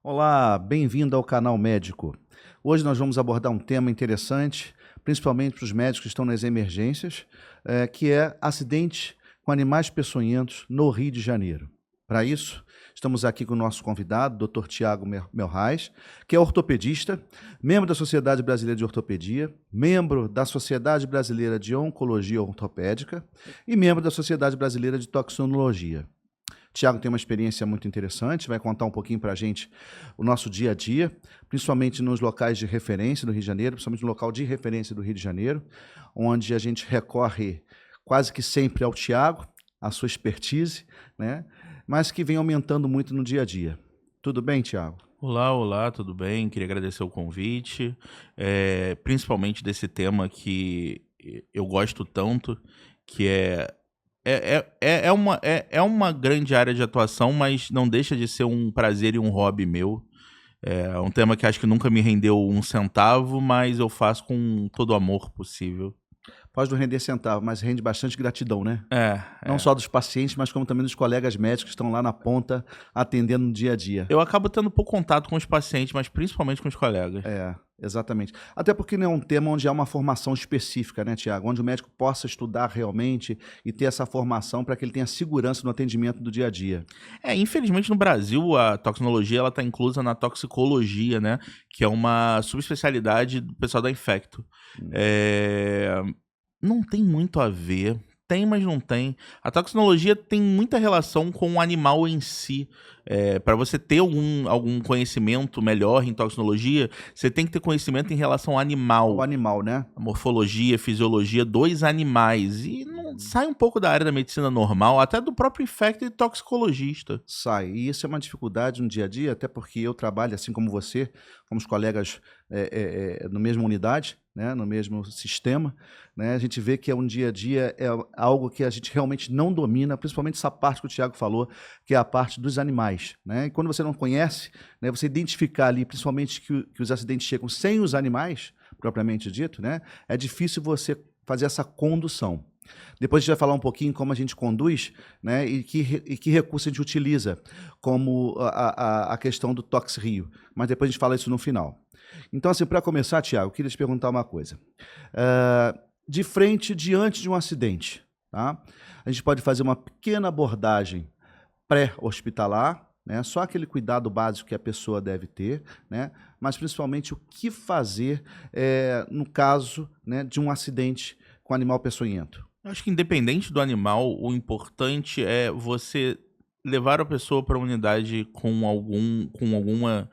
Olá, bem-vindo ao canal Médico. Hoje nós vamos abordar um tema interessante, principalmente para os médicos que estão nas emergências, que é acidente com animais peçonhentos no Rio de Janeiro. Para isso, estamos aqui com o nosso convidado, Dr. Tiago Melrais, que é ortopedista, membro da Sociedade Brasileira de Ortopedia, membro da Sociedade Brasileira de Oncologia Ortopédica e membro da Sociedade Brasileira de Toxinologia. Tiago tem uma experiência muito interessante, vai contar um pouquinho para a gente o nosso dia a dia, principalmente nos locais de referência do Rio de Janeiro, principalmente no local de referência do Rio de Janeiro, onde a gente recorre quase que sempre ao Tiago, a sua expertise, né? Mas que vem aumentando muito no dia a dia. Tudo bem, Tiago? Olá, tudo bem? Queria agradecer o convite, principalmente desse tema que eu gosto tanto, que é uma grande área de atuação, mas não deixa de ser um prazer e um hobby meu. É um tema que acho que nunca me rendeu um centavo, mas eu faço com todo o amor possível. Pode não render centavo, mas rende bastante gratidão, né? É, Não é. só dos pacientes, mas como também dos colegas médicos que estão lá na ponta, atendendo no dia a dia. Eu acabo tendo pouco contato com os pacientes, mas principalmente com os colegas. É, exatamente. Até porque não é um tema onde há uma formação específica, né, Tiago? Onde o médico possa estudar realmente e ter essa formação para que ele tenha segurança no atendimento do dia a dia. Infelizmente no Brasil a toxinologia ela está inclusa na toxicologia, né? Que é uma subespecialidade do pessoal da Infecto. Hum. É, Não tem muito a ver. Tem, mas não tem. A toxinologia tem muita relação com o animal em si. Para você ter algum conhecimento melhor em toxinologia, você tem que ter conhecimento em relação ao O animal, animal, né? a morfologia, fisiologia dos animais. E não sai um pouco da área da medicina normal, até do próprio infecto e toxicologista. Sai. E isso é uma dificuldade no dia a dia, até porque eu trabalho, assim como você, como os colegas na mesma unidade, né, no mesmo sistema, né, a gente vê que é um dia a dia, é algo que a gente realmente não domina, principalmente essa parte que o Tiago falou, que é a parte dos animais. Né? E quando você não conhece, né, você identificar ali, principalmente que os acidentes chegam sem os animais, propriamente dito, né, é difícil você fazer essa condução. Depois a gente vai falar um pouquinho como a gente conduz, né, e que recurso a gente utiliza, como a questão do Tox Rio. Mas depois a gente fala isso no final. Então, assim, para começar, Tiago, eu queria te perguntar uma coisa. De frente, diante de um acidente, tá? A gente pode fazer uma pequena abordagem pré-hospitalar, né? Só aquele cuidado básico que a pessoa deve ter, né? Mas principalmente o que fazer no caso, né, de um acidente com animal peçonhento. Eu acho que independente do animal, o importante é você levar a pessoa para uma unidade com alguma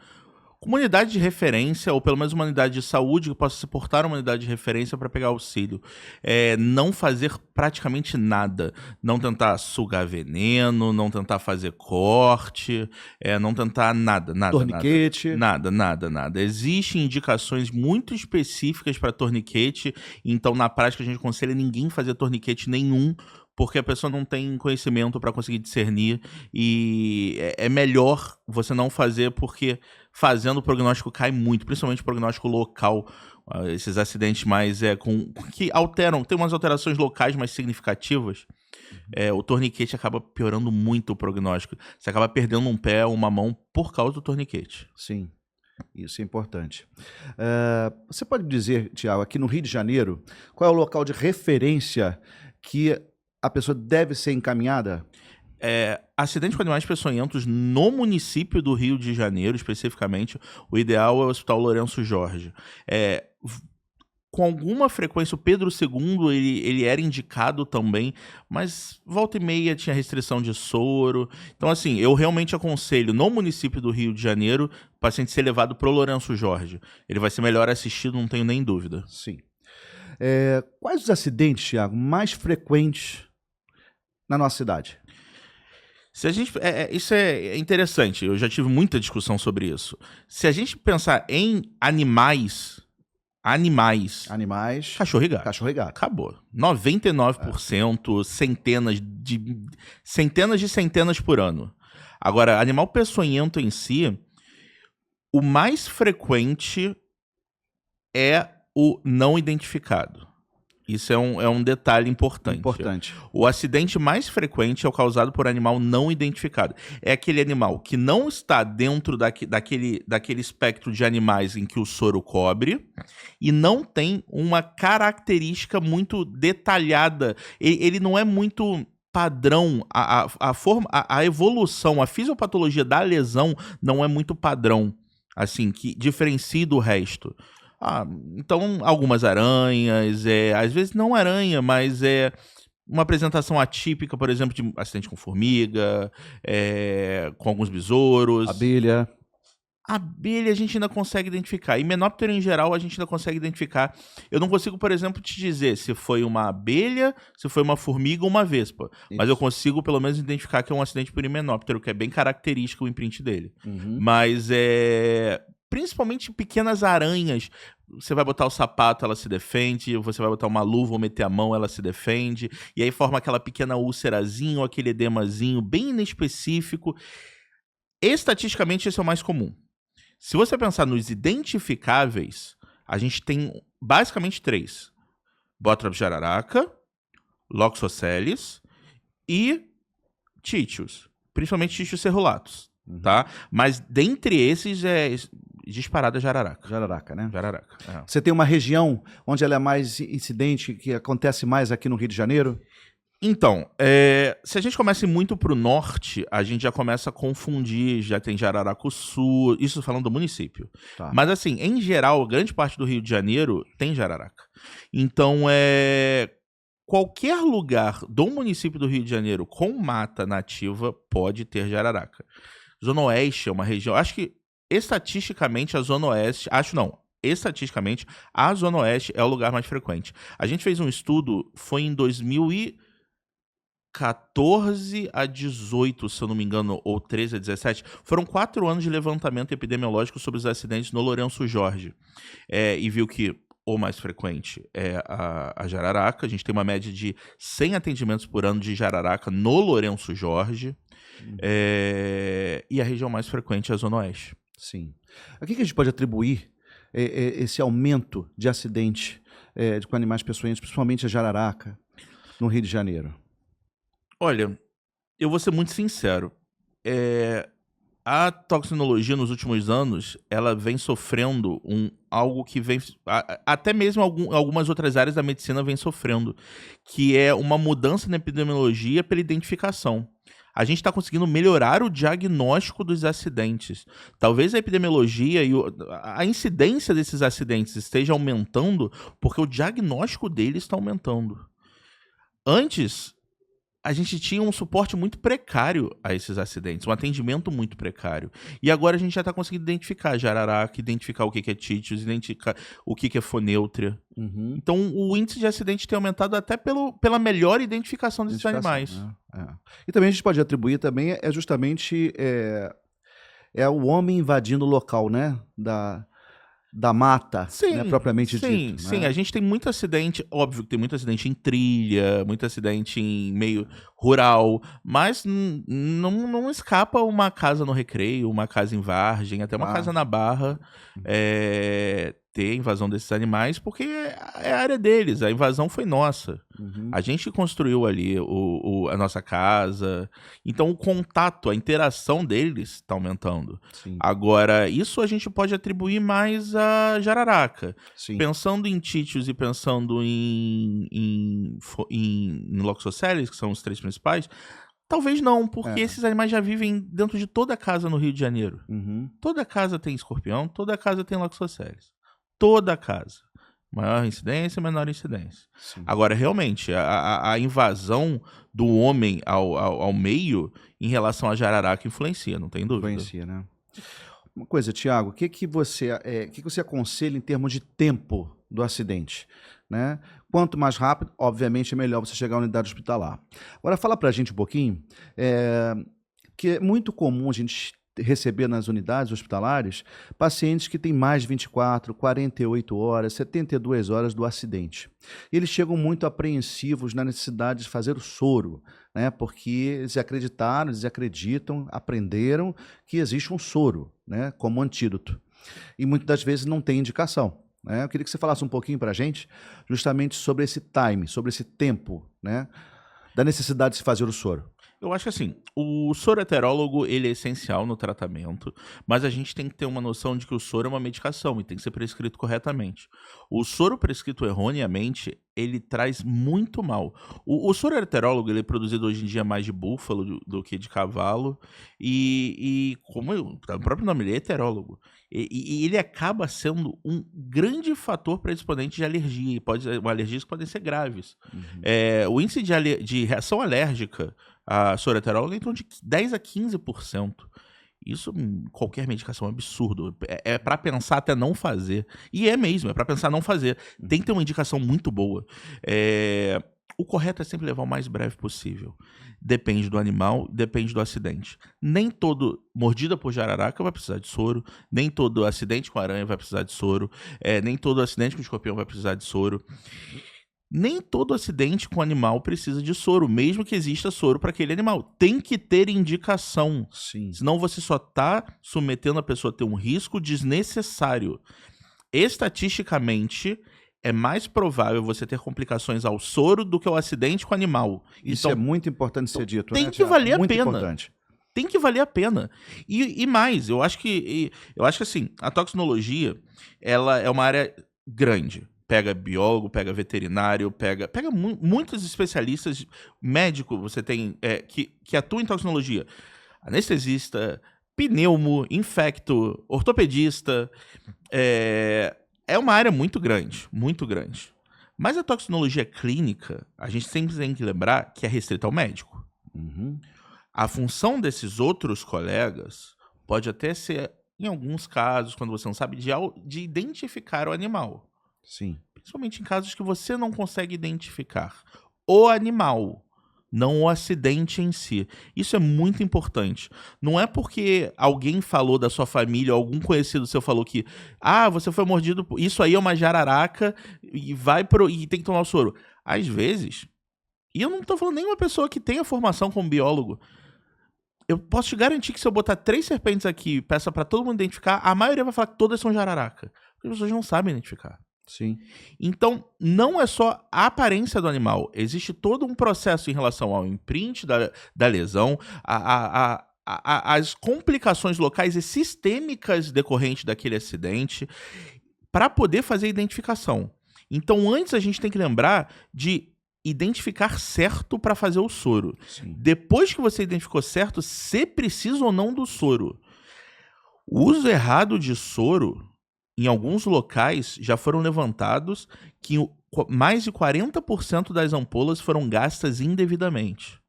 unidade de referência, ou pelo menos uma unidade de saúde que possa suportar uma unidade de referência para pegar auxílio. Não fazer praticamente nada. Não tentar sugar veneno, não tentar fazer corte, não tentar nada. Torniquete. Nada. Existem indicações muito específicas para torniquete, então na prática a gente aconselha ninguém fazer torniquete nenhum, porque a pessoa não tem conhecimento para conseguir discernir, e é melhor você não fazer, porque fazendo o prognóstico cai muito, principalmente o prognóstico local. Esses acidentes mais que alteram, tem umas alterações locais mais significativas. O torniquete acaba piorando muito o prognóstico. Você acaba perdendo um pé ou uma mão por causa do torniquete. Sim, isso é importante. Você pode dizer, Tiago, aqui no Rio de Janeiro, qual é o local de referência que a pessoa deve ser encaminhada? Acidente com animais peçonhentos no município do Rio de Janeiro, especificamente, o ideal é o Hospital Lourenço Jorge. Com alguma frequência, o Pedro II ele era indicado também, mas volta e meia tinha restrição de soro. Então, assim, eu realmente aconselho, no município do Rio de Janeiro, o paciente ser levado para o Lourenço Jorge. Ele vai ser melhor assistido, não tenho nem dúvida. Sim. Quais os acidentes, Tiago, mais frequentes na nossa cidade? Se a gente, isso é interessante, eu já tive muita discussão sobre isso. Se a gente pensar em animais, Animais, cachorro e gato. cachorro e gato. Acabou. 99%, centenas de centenas por ano. Agora, animal peçonhento em si, o mais frequente é o não identificado. Isso é um detalhe importante. Importante. O acidente mais frequente é o causado por animal não identificado. É aquele animal que não está dentro daquele espectro de animais em que o soro cobre e não tem uma característica muito detalhada. Ele não é muito padrão. A evolução, a fisiopatologia da lesão não é muito padrão, assim, que diferencia do resto. Então, algumas aranhas, às vezes não aranha, mas é uma apresentação atípica, por exemplo, de acidente com formiga, com alguns besouros. Abelha. Abelha a gente ainda consegue identificar. E Menoptera em geral a gente ainda consegue identificar. Eu não consigo, por exemplo, te dizer se foi uma abelha, se foi uma formiga ou uma vespa. Isso. Mas eu consigo pelo menos identificar que é um acidente por Himenóptero, que é bem característico o imprint dele. Uhum. Mas principalmente pequenas aranhas. Você vai botar o sapato, ela se defende. Você vai botar uma luva ou meter a mão, ela se defende. E aí forma aquela pequena úlcerazinha ou aquele edemazinho bem inespecífico. Estatisticamente, esse é o mais comum. Se você pensar nos identificáveis, a gente tem basicamente 3. Botrop jararaca, Loxosceles e Títios. Principalmente Títios cerulatus, tá? Mas dentre esses é disparada jararaca. Jararaca, né? Jararaca. Você tem uma região onde ela é mais incidente, que acontece mais aqui no Rio de Janeiro? Então, se a gente começa muito pro norte, a gente já começa a confundir, já tem Jararacuçu, isso falando do município. Tá. Mas assim, em geral, grande parte do Rio de Janeiro tem jararaca. Então, qualquer lugar do município do Rio de Janeiro com mata nativa pode ter jararaca. Zona Oeste é uma região, acho que estatisticamente a Zona Oeste, estatisticamente a Zona Oeste é o lugar mais frequente. A gente fez um estudo, foi em 2014 a 18, se eu não me engano, ou 13 a 17, foram 4 anos de levantamento epidemiológico sobre os acidentes no Lourenço Jorge. E viu que o mais frequente é a jararaca. A gente tem uma média de 100 atendimentos por ano de jararaca no Lourenço Jorge. E a região mais frequente é a Zona Oeste. Sim. A que a gente pode atribuir esse aumento de acidente com animais peçonhentos, principalmente a jararaca, no Rio de Janeiro? Olha, eu vou ser muito sincero. A toxinologia nos últimos anos, ela vem sofrendo algo que vem... Até mesmo algumas outras áreas da medicina vem sofrendo, que é uma mudança na epidemiologia pela identificação. A gente está conseguindo melhorar o diagnóstico dos acidentes. Talvez a epidemiologia e a incidência desses acidentes esteja aumentando porque o diagnóstico deles está aumentando. Antes, a gente tinha um suporte muito precário a esses acidentes, um atendimento muito precário. E agora a gente já está conseguindo identificar jararaca, identificar o que é títios, identificar o que é fonêutria. Uhum. Então, o índice de acidente tem aumentado até pela melhor identificação desses animais. E também a gente pode atribuir também, justamente o homem invadindo o local, né? Da mata, sim, né, propriamente dito. Sim, né? A gente tem muito acidente, óbvio que tem muito acidente em trilha, muito acidente em meio rural, mas não escapa uma casa no Recreio, uma casa em Vargem, até uma casa na Barra, ter invasão desses animais, porque é a área deles, a invasão foi nossa. Uhum. A gente construiu ali a nossa casa, então o contato, a interação deles está aumentando. Sim. Agora, isso a gente pode atribuir mais a jararaca. Sim. Pensando em títios e pensando em Loxosceles, que são os 3 principais, talvez não, porque esses animais já vivem dentro de toda casa no Rio de Janeiro. Uhum. Toda casa tem escorpião, toda casa tem Loxosceles. Toda casa. Maior incidência, menor incidência. Sim. Agora, realmente, a invasão do homem ao meio em relação à jararaca influencia, não tem dúvida. Influencia, né? Uma coisa, Tiago, o que você aconselha em termos de tempo do acidente? Né? Quanto mais rápido, obviamente, é melhor você chegar à unidade hospitalar. Agora, fala pra gente um pouquinho, que é muito comum a gente receber nas unidades hospitalares pacientes que têm mais de 24, 48 horas, 72 horas do acidente. Eles chegam muito apreensivos na necessidade de fazer o soro, né? Porque eles acreditam, aprenderam que existe um soro, né? Como antídoto. E muitas das vezes não tem indicação. né? Eu queria que você falasse um pouquinho para a gente justamente sobre esse time, sobre esse tempo, né? Da necessidade de se fazer o soro. Eu acho que assim, o soro heterólogo, ele é essencial no tratamento, mas a gente tem que ter uma noção de que o soro é uma medicação e tem que ser prescrito corretamente. O soro prescrito erroneamente, ele traz muito mal. O soro heterólogo, ele é produzido hoje em dia mais de búfalo do que de cavalo e como tá no próprio nome, ele é heterólogo. E ele acaba sendo um grande fator predisponente de alergia, alergias que podem ser graves. O índice de reação alérgica a soro heterólogo é em torno de 10 a 15%. Isso, qualquer medicação é um absurdo. É para pensar até não fazer. E é mesmo, é para pensar não fazer. Tem que ter uma indicação muito boa. O correto é sempre levar o mais breve possível. Depende do animal, depende do acidente. Nem todo mordida por jararaca vai precisar de soro, nem todo acidente com aranha vai precisar de soro, nem todo acidente com escorpião vai precisar de soro. Nem todo acidente com animal precisa de soro, mesmo que exista soro para aquele animal. Tem que ter indicação. Sim. Senão você só está submetendo a pessoa a ter um risco desnecessário. Estatisticamente, é mais provável você ter complicações ao soro do que ao acidente com o animal. Isso então, é muito importante ser dito, tem né, que Thiago? valer a Muito pena. importante. Tem que valer a pena. E mais, eu acho que assim, a toxinologia, ela é uma área grande. Pega biólogo, pega veterinário, pega muitos especialistas, médico, você tem que atuam em toxinologia. Anestesista, pneumo, infecto, ortopedista. É uma área muito grande, muito grande. Mas a toxinologia clínica, a gente sempre tem que lembrar que é restrita ao médico. A função desses outros colegas pode até ser, em alguns casos, quando você não sabe, de identificar o animal. Sim. Principalmente em casos que você não consegue identificar o animal, não o acidente em si. Isso é muito importante. Não é porque alguém falou da sua família, algum conhecido seu falou que você foi mordido, isso aí é uma jararaca e tem que tomar o soro. Às vezes, e eu não tô falando nem uma pessoa que tenha formação como biólogo, eu posso te garantir que se eu botar 3 serpentes aqui e peça pra todo mundo identificar, a maioria vai falar que todas são jararaca. Porque as pessoas não sabem identificar. Sim. Então, não é só a aparência do animal. Existe todo um processo em relação ao imprint da lesão, as complicações locais e sistêmicas decorrentes daquele acidente, para poder fazer a identificação. Então, antes a gente tem que lembrar de identificar certo para fazer o soro. Sim. Depois que você identificou certo, se precisa ou não do soro. O uso errado de soro, em alguns locais, já foram levantados que mais de 40% das ampolas foram gastas indevidamente.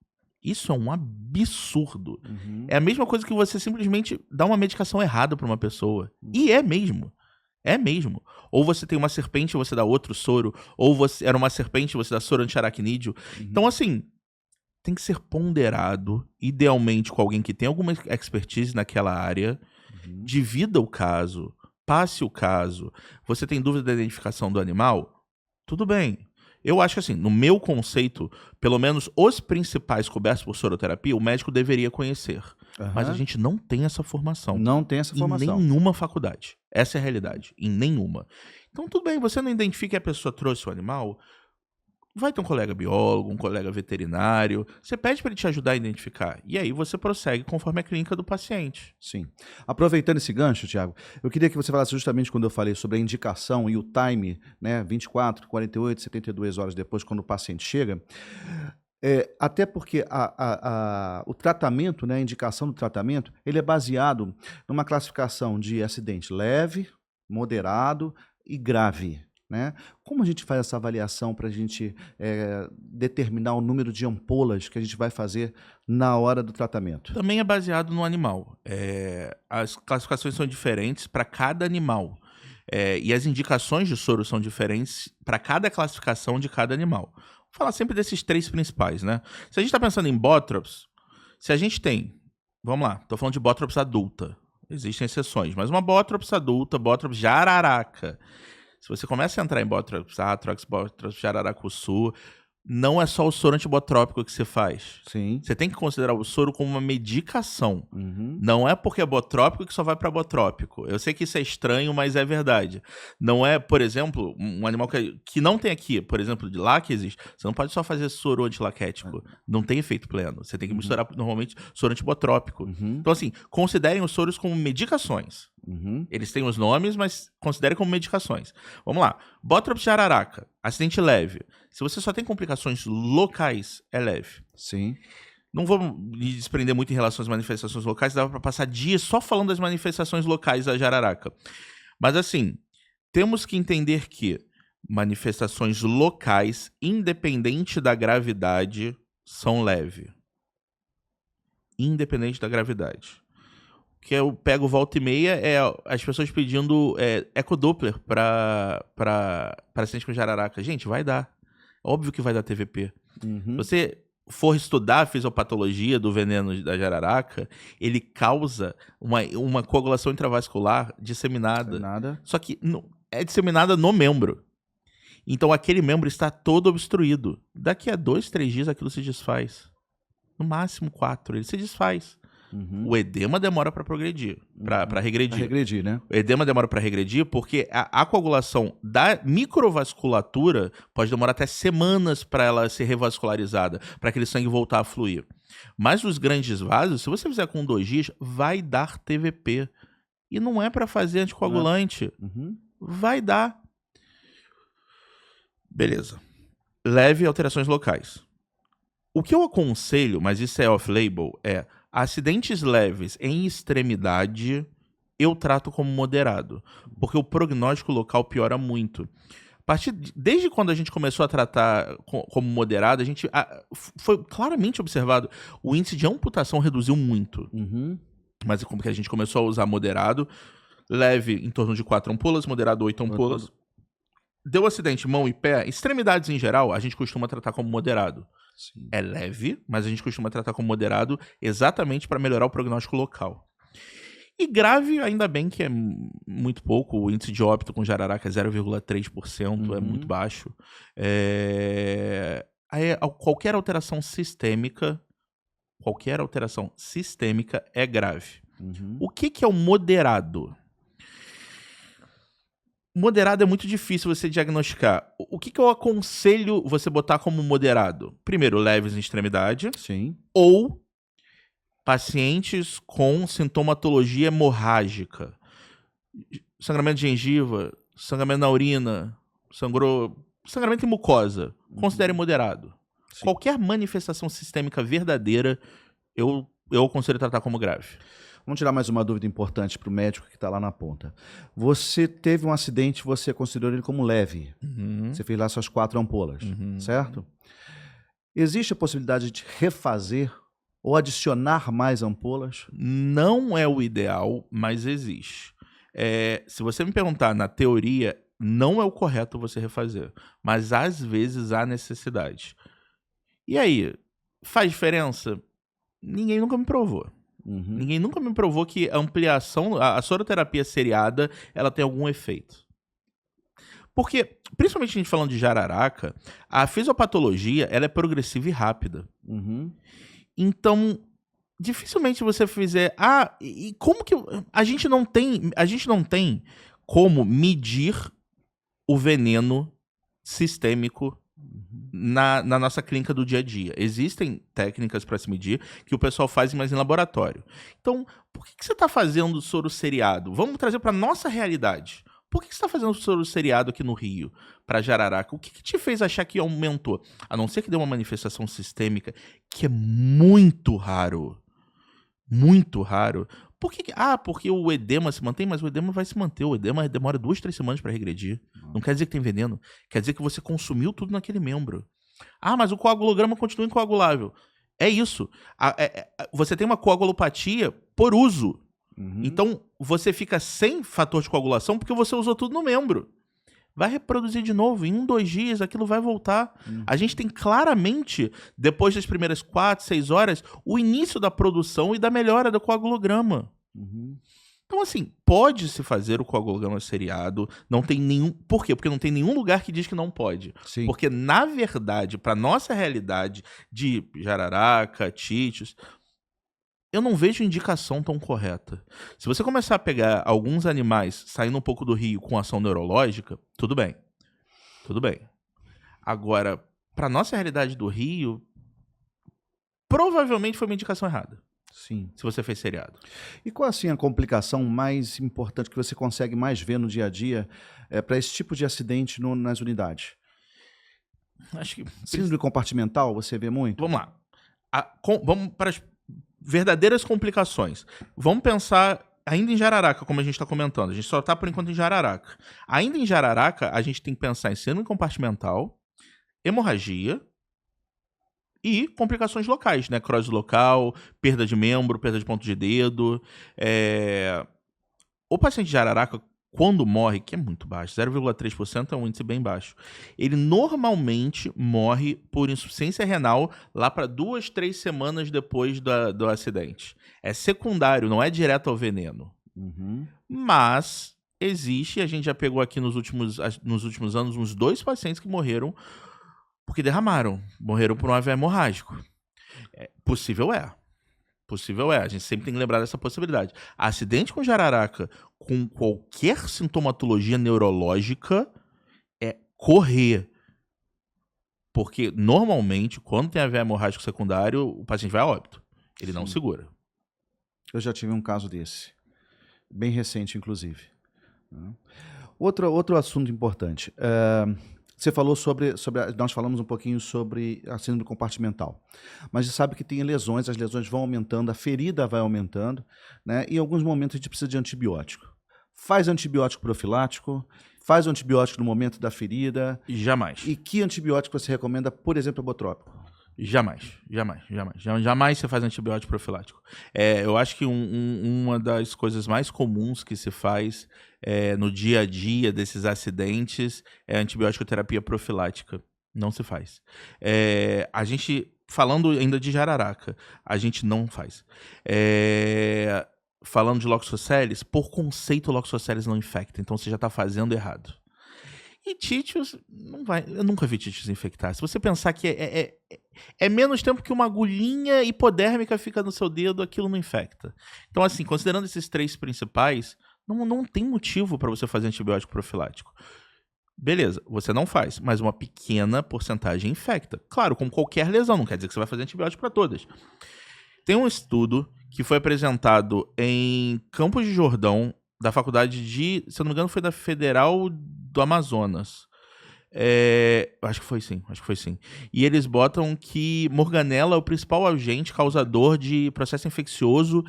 Isso é um absurdo. É a mesma coisa que você simplesmente dá uma medicação errada para uma pessoa. E é mesmo. É mesmo. Ou você tem uma serpente e você dá outro soro, ou você era uma serpente e você dá soro anti-aracnídeo. Então, assim, tem que ser ponderado, idealmente com alguém que tem alguma expertise naquela área, divida o caso, passe o caso. Você tem dúvida da identificação do animal? Tudo bem. Eu acho que assim, no meu conceito, pelo menos os principais cobertos por soroterapia, o médico deveria conhecer. Mas a gente não tem essa formação. Não tem essa formação. Em nenhuma faculdade. Essa é a realidade. Em nenhuma. Então, tudo bem, você não identifica que a pessoa trouxe o animal, vai ter um colega biólogo, um colega veterinário, você pede para ele te ajudar a identificar. E aí você prossegue conforme a clínica do paciente. Sim. Aproveitando esse gancho, Thiago, eu queria que você falasse justamente quando eu falei sobre a indicação e o time, né, 24, 48, 72 horas depois, quando o paciente chega. Até porque o tratamento, né, a indicação do tratamento, ele é baseado numa classificação de acidente leve, moderado e grave. Né? Como a gente faz essa avaliação para a gente determinar o número de ampolas que a gente vai fazer na hora do tratamento? Também é baseado no animal. As classificações são diferentes para cada animal. E as indicações de soro são diferentes para cada classificação de cada animal. Vou falar sempre desses 3 principais, né? Se a gente está pensando em Bótrops, se a gente tem... Vamos lá, estou falando de Bótrops adulta. Existem exceções, mas uma Bótrops adulta, Bótrops jararaca... Se você começa a entrar em Bótrops atrox, Bótrops jararacuçu, não é só o soro antibotrópico que você faz. Sim. Você tem que considerar o soro como uma medicação. Uhum. Não é porque é botrópico que só vai para botrópico. Eu sei que isso é estranho, mas é verdade. Não é, por exemplo, um animal que não tem aqui, por exemplo, de lácteos, você não pode só fazer soro antilaquético. Não tem efeito pleno. Você tem que misturar normalmente soro antibotrópico. Uhum. Então, assim, considerem os soros como medicações. Uhum. Eles têm os nomes, mas considerem como medicações. Vamos lá. Botrópico de jararaca, acidente leve. Se você só tem complicações locais, é leve. Sim. Não vou me desprender muito em relação às manifestações locais, dava para passar dias só falando das manifestações locais da jararaca. Mas assim, temos que entender que manifestações locais, independente da gravidade, são leves. Independente da gravidade. O que eu pego volta e meia é as pessoas pedindo ecodoppler para acidente com jararaca. Gente, vai dar. Óbvio que vai dar TVP. Uhum. Se você for estudar a fisiopatologia do veneno da jararaca, ele causa uma coagulação intravascular disseminada. Nada. Só que é disseminada no membro. Então aquele membro está todo obstruído. Daqui a 2, 3 dias aquilo se desfaz. No máximo 4, ele se desfaz. Uhum. O edema demora para progredir, para regredir. Pra regredir, né? O edema demora para regredir porque a coagulação da microvasculatura pode demorar até semanas para ela ser revascularizada, para aquele sangue voltar a fluir. Mas os grandes vasos, se você fizer com 2 dias, vai dar TVP. E não é para fazer anticoagulante. Uhum. Vai dar. Beleza. Leve alterações locais. O que eu aconselho, mas isso é off-label, é acidentes leves em extremidade eu trato como moderado, porque o prognóstico local piora muito. Desde quando a gente começou a tratar como moderado, foi claramente observado, o índice de amputação reduziu muito. Uhum. Mas como que a gente começou a usar moderado, leve em torno de 4 ampolas, moderado 8 ampolas. Deu acidente mão e pé, extremidades em geral, a gente costuma tratar como moderado. Sim. É leve, mas a gente costuma tratar como moderado exatamente para melhorar o prognóstico local. E grave, ainda bem que é muito pouco. O índice de óbito com jararaca é 0,3%, é muito baixo. Qualquer alteração sistêmica é grave. Uhum. O que é o moderado? Moderado é muito difícil você diagnosticar. O que eu aconselho você botar como moderado? Primeiro, leves em extremidade. Sim. Ou pacientes com sintomatologia hemorrágica. Sangramento de gengiva, sangramento na urina, sangramento em mucosa. Considere moderado. Sim. Qualquer manifestação sistêmica verdadeira, eu aconselho tratar como grave. Vamos tirar mais uma dúvida importante para o médico que está lá na ponta. Você teve um acidente, você considerou ele como leve. Uhum. Você fez lá suas 4 ampolas, certo? Existe a possibilidade de refazer ou adicionar mais ampolas? Não é o ideal, mas existe. Se você me perguntar, na teoria, não é o correto você refazer. Mas às vezes há necessidade. E aí, faz diferença? Ninguém nunca me provou. Uhum. Ninguém nunca me provou que a ampliação, a soroterapia seriada, ela tem algum efeito. Porque, principalmente a gente falando de jararaca, a fisiopatologia ela é progressiva e rápida. Uhum. Então, dificilmente você fizer... e como que... A gente não tem como medir o veneno sistêmico na nossa clínica do dia a dia. Existem técnicas para se medir que o pessoal faz, mas em laboratório. Então, por que você está fazendo soro seriado? Vamos trazer para nossa realidade. Por que você está fazendo soro seriado aqui no Rio, para jararaca? O que te fez achar que aumentou? A não ser que deu uma manifestação sistêmica, que é muito raro. Muito raro. Por que? Porque o edema se mantém, mas o edema vai se manter. O edema demora 2, 3 semanas para regredir. Não quer dizer que tem veneno. Quer dizer que você consumiu tudo naquele membro. Mas o coagulograma continua incoagulável. É isso. Você tem uma coagulopatia por uso. Uhum. Então, você fica sem fator de coagulação porque você usou tudo no membro. Vai reproduzir de novo. Em 1, 2 dias, aquilo vai voltar. A gente tem claramente, depois das primeiras 4, 6 horas, o início da produção e da melhora do coagulograma. Uhum. Então, assim, pode-se fazer o coagulograma seriado, não tem nenhum... Por quê? Porque não tem nenhum lugar que diz que não pode. Sim. Porque, na verdade, para nossa realidade de jararaca, títios, eu não vejo indicação tão correta. Se você começar a pegar alguns animais saindo um pouco do rio com ação neurológica, tudo bem. Tudo bem. Agora, para nossa realidade do rio, provavelmente foi uma indicação errada. Sim. Se você fez seriado. E qual assim a complicação mais importante que você consegue mais ver no dia a dia para esse tipo de acidente nas unidades? Acho que... Síndrome compartimental, você vê muito? Vamos lá. Vamos para as verdadeiras complicações. Vamos pensar ainda em jararaca, como a gente está comentando. A gente só está, por enquanto, em jararaca. Ainda em jararaca, a gente tem que pensar em síndrome compartimental, hemorragia e complicações locais, necrose local, perda de membro, perda de ponto de dedo. O paciente de jararaca, quando morre, que é muito baixo, 0,3% é um índice bem baixo, ele normalmente morre por insuficiência renal lá para 2, 3 semanas depois do acidente. É secundário, não é direto ao veneno. Uhum. Mas existe, a gente já pegou aqui nos últimos anos uns 2 pacientes que morreram porque derramaram, morreram por um AVE hemorrágico. Possível é. A gente sempre tem que lembrar dessa possibilidade. Acidente com jararaca com qualquer sintomatologia neurológica é correr. Porque, normalmente, quando tem AVE hemorrágico secundário, o paciente vai a óbito. Ele não segura. Eu já tive um caso desse. Bem recente, inclusive. Outro assunto importante. Você falou nós falamos um pouquinho sobre a síndrome compartimental, mas você sabe que tem lesões, as lesões vão aumentando, a ferida vai aumentando, né? E em alguns momentos a gente precisa de antibiótico. Faz antibiótico profilático, faz antibiótico no momento da ferida. Jamais. E que antibiótico você recomenda, por exemplo, ebotrópico? Jamais você faz antibiótico profilático. Eu acho que uma das coisas mais comuns que se faz no dia a dia desses acidentes é antibiótico terapia profilática. Não se faz. A gente, falando ainda de jararaca, a gente não faz. Falando de Loxosceles, por conceito Loxosceles não infecta, então você já está fazendo errado. E títios, não vai. Eu nunca vi títios infectar. Se você pensar que é menos tempo que uma agulhinha hipodérmica fica no seu dedo, aquilo não infecta. Então, assim, considerando esses 3 principais, não tem motivo para você fazer antibiótico profilático. Beleza, você não faz, mas uma pequena porcentagem infecta. Claro, como qualquer lesão, não quer dizer que você vai fazer antibiótico para todas. Tem um estudo que foi apresentado em Campos de Jordão, da faculdade de, se eu não me engano, foi da Federal do Amazonas. Acho que foi sim. E eles botam que morganela é o principal agente causador de processo infeccioso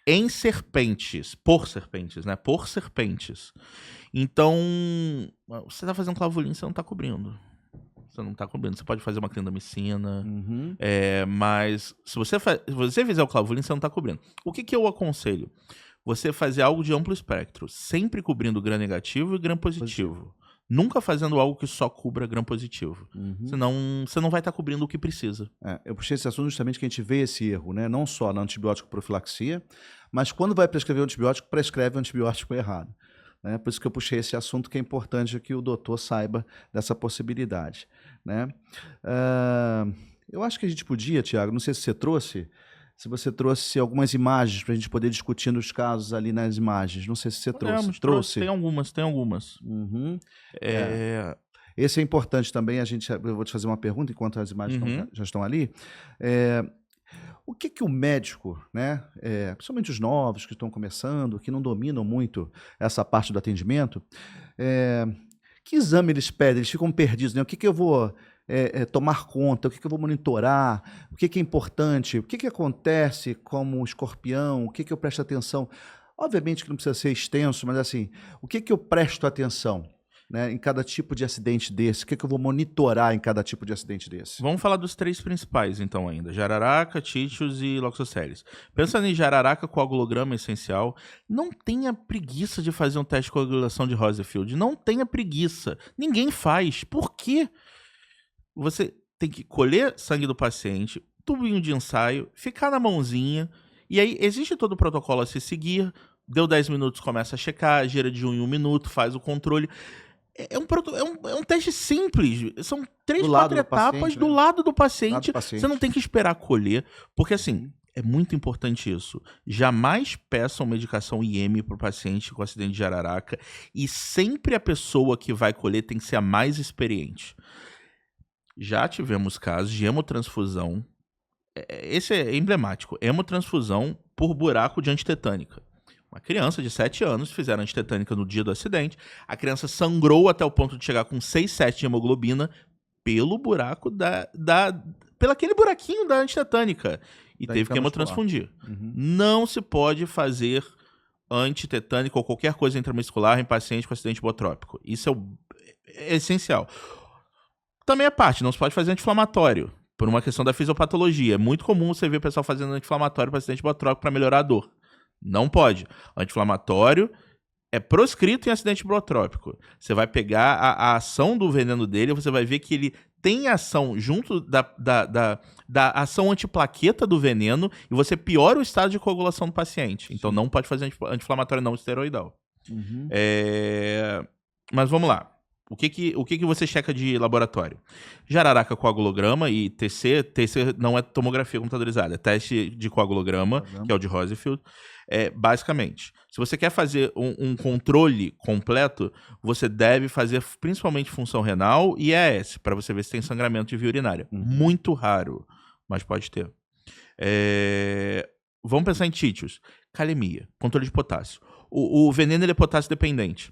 em serpentes. Por serpentes, né? Por serpentes. Então, você tá fazendo clavulina, você não tá cobrindo. Você pode fazer uma clindamicina. Uhum. Mas se você fizer o clavulina, você não tá cobrindo. O que eu aconselho? Você fazer algo de amplo espectro, sempre cobrindo gram negativo e gram positivo. Nunca fazendo algo que só cubra gram positivo. Uhum. Senão, você não vai estar cobrindo o que precisa. Eu puxei esse assunto justamente que a gente vê esse erro, né? Não só na antibiótico profilaxia, mas quando vai prescrever o antibiótico, prescreve o antibiótico errado. Né? Por isso que eu puxei esse assunto, que é importante que o doutor saiba dessa possibilidade. Né? Eu acho que a gente podia, Tiago, não sei se você trouxe algumas imagens para a gente poder discutir nos casos ali nas imagens. Não sei se você trouxe. Tem algumas. Uhum. Esse é importante também. Eu vou te fazer uma pergunta enquanto as imagens já estão ali. O que o médico, né, principalmente os novos que estão começando, que não dominam muito essa parte do atendimento, que exame eles pedem? Eles ficam perdidos, né? O que eu vou tomar conta, o que eu vou monitorar, o que é importante, o que acontece como escorpião, o que eu presto atenção. Obviamente que não precisa ser extenso, mas assim, o que eu presto atenção, né, em cada tipo de acidente desse? O que eu vou monitorar em cada tipo de acidente desse? Vamos falar dos 3 principais, então, ainda. Jararaca, títios e Loxosceles. Pensando em jararaca, coagulograma essencial, não tenha preguiça de fazer um teste de coagulação de Rosefield. Não tenha preguiça. Ninguém faz. Por quê? Você tem que colher sangue do paciente, tubinho de ensaio, ficar na mãozinha, e aí existe todo o protocolo a se seguir, Deu 10 minutos, começa a checar, gira de 1 em 1 minuto, faz o controle. É um teste simples. São 3, 4 etapas do lado do paciente. Você não tem que esperar colher, porque assim, é muito importante isso. Jamais peçam medicação IM para o paciente com acidente de jararaca, e sempre a pessoa que vai colher tem que ser a mais experiente. Já tivemos casos de hemotransfusão. Esse é emblemático. Hemotransfusão por buraco de antitetânica. Uma criança de 7 anos fizeram antitetânica no dia do acidente. A criança sangrou até o ponto de chegar com 6, 7 de hemoglobina pelo buraco pelo aquele buraquinho da antitetânica. E teve que hemotransfundir. Não se pode fazer antitetânica ou qualquer coisa intramuscular em paciente com acidente hipotrópico. Isso é essencial. Também é parte, não se pode fazer anti-inflamatório, por uma questão da fisiopatologia. É muito comum você ver o pessoal fazendo anti-inflamatório para acidente hipotrópico para melhorar a dor. Não pode. Anti-inflamatório é proscrito em acidente hipotrópico. Você vai pegar a ação do veneno dele, você vai ver que ele tem ação junto da ação antiplaqueta do veneno, e você piora o estado de coagulação do paciente. Então não pode fazer anti-inflamatório não esteroidal. Mas vamos lá. O que você checa de laboratório? Jararaca coagulograma e TC não é tomografia computadorizada, é teste de coagulograma, que é o de Rosenfield. Basicamente, se você quer fazer um controle completo, você deve fazer principalmente função renal e EAS, para você ver se tem sangramento de via urinária. Muito raro, mas pode ter. Vamos pensar em títios. Calemia, controle de potássio. O veneno ele é potássio dependente.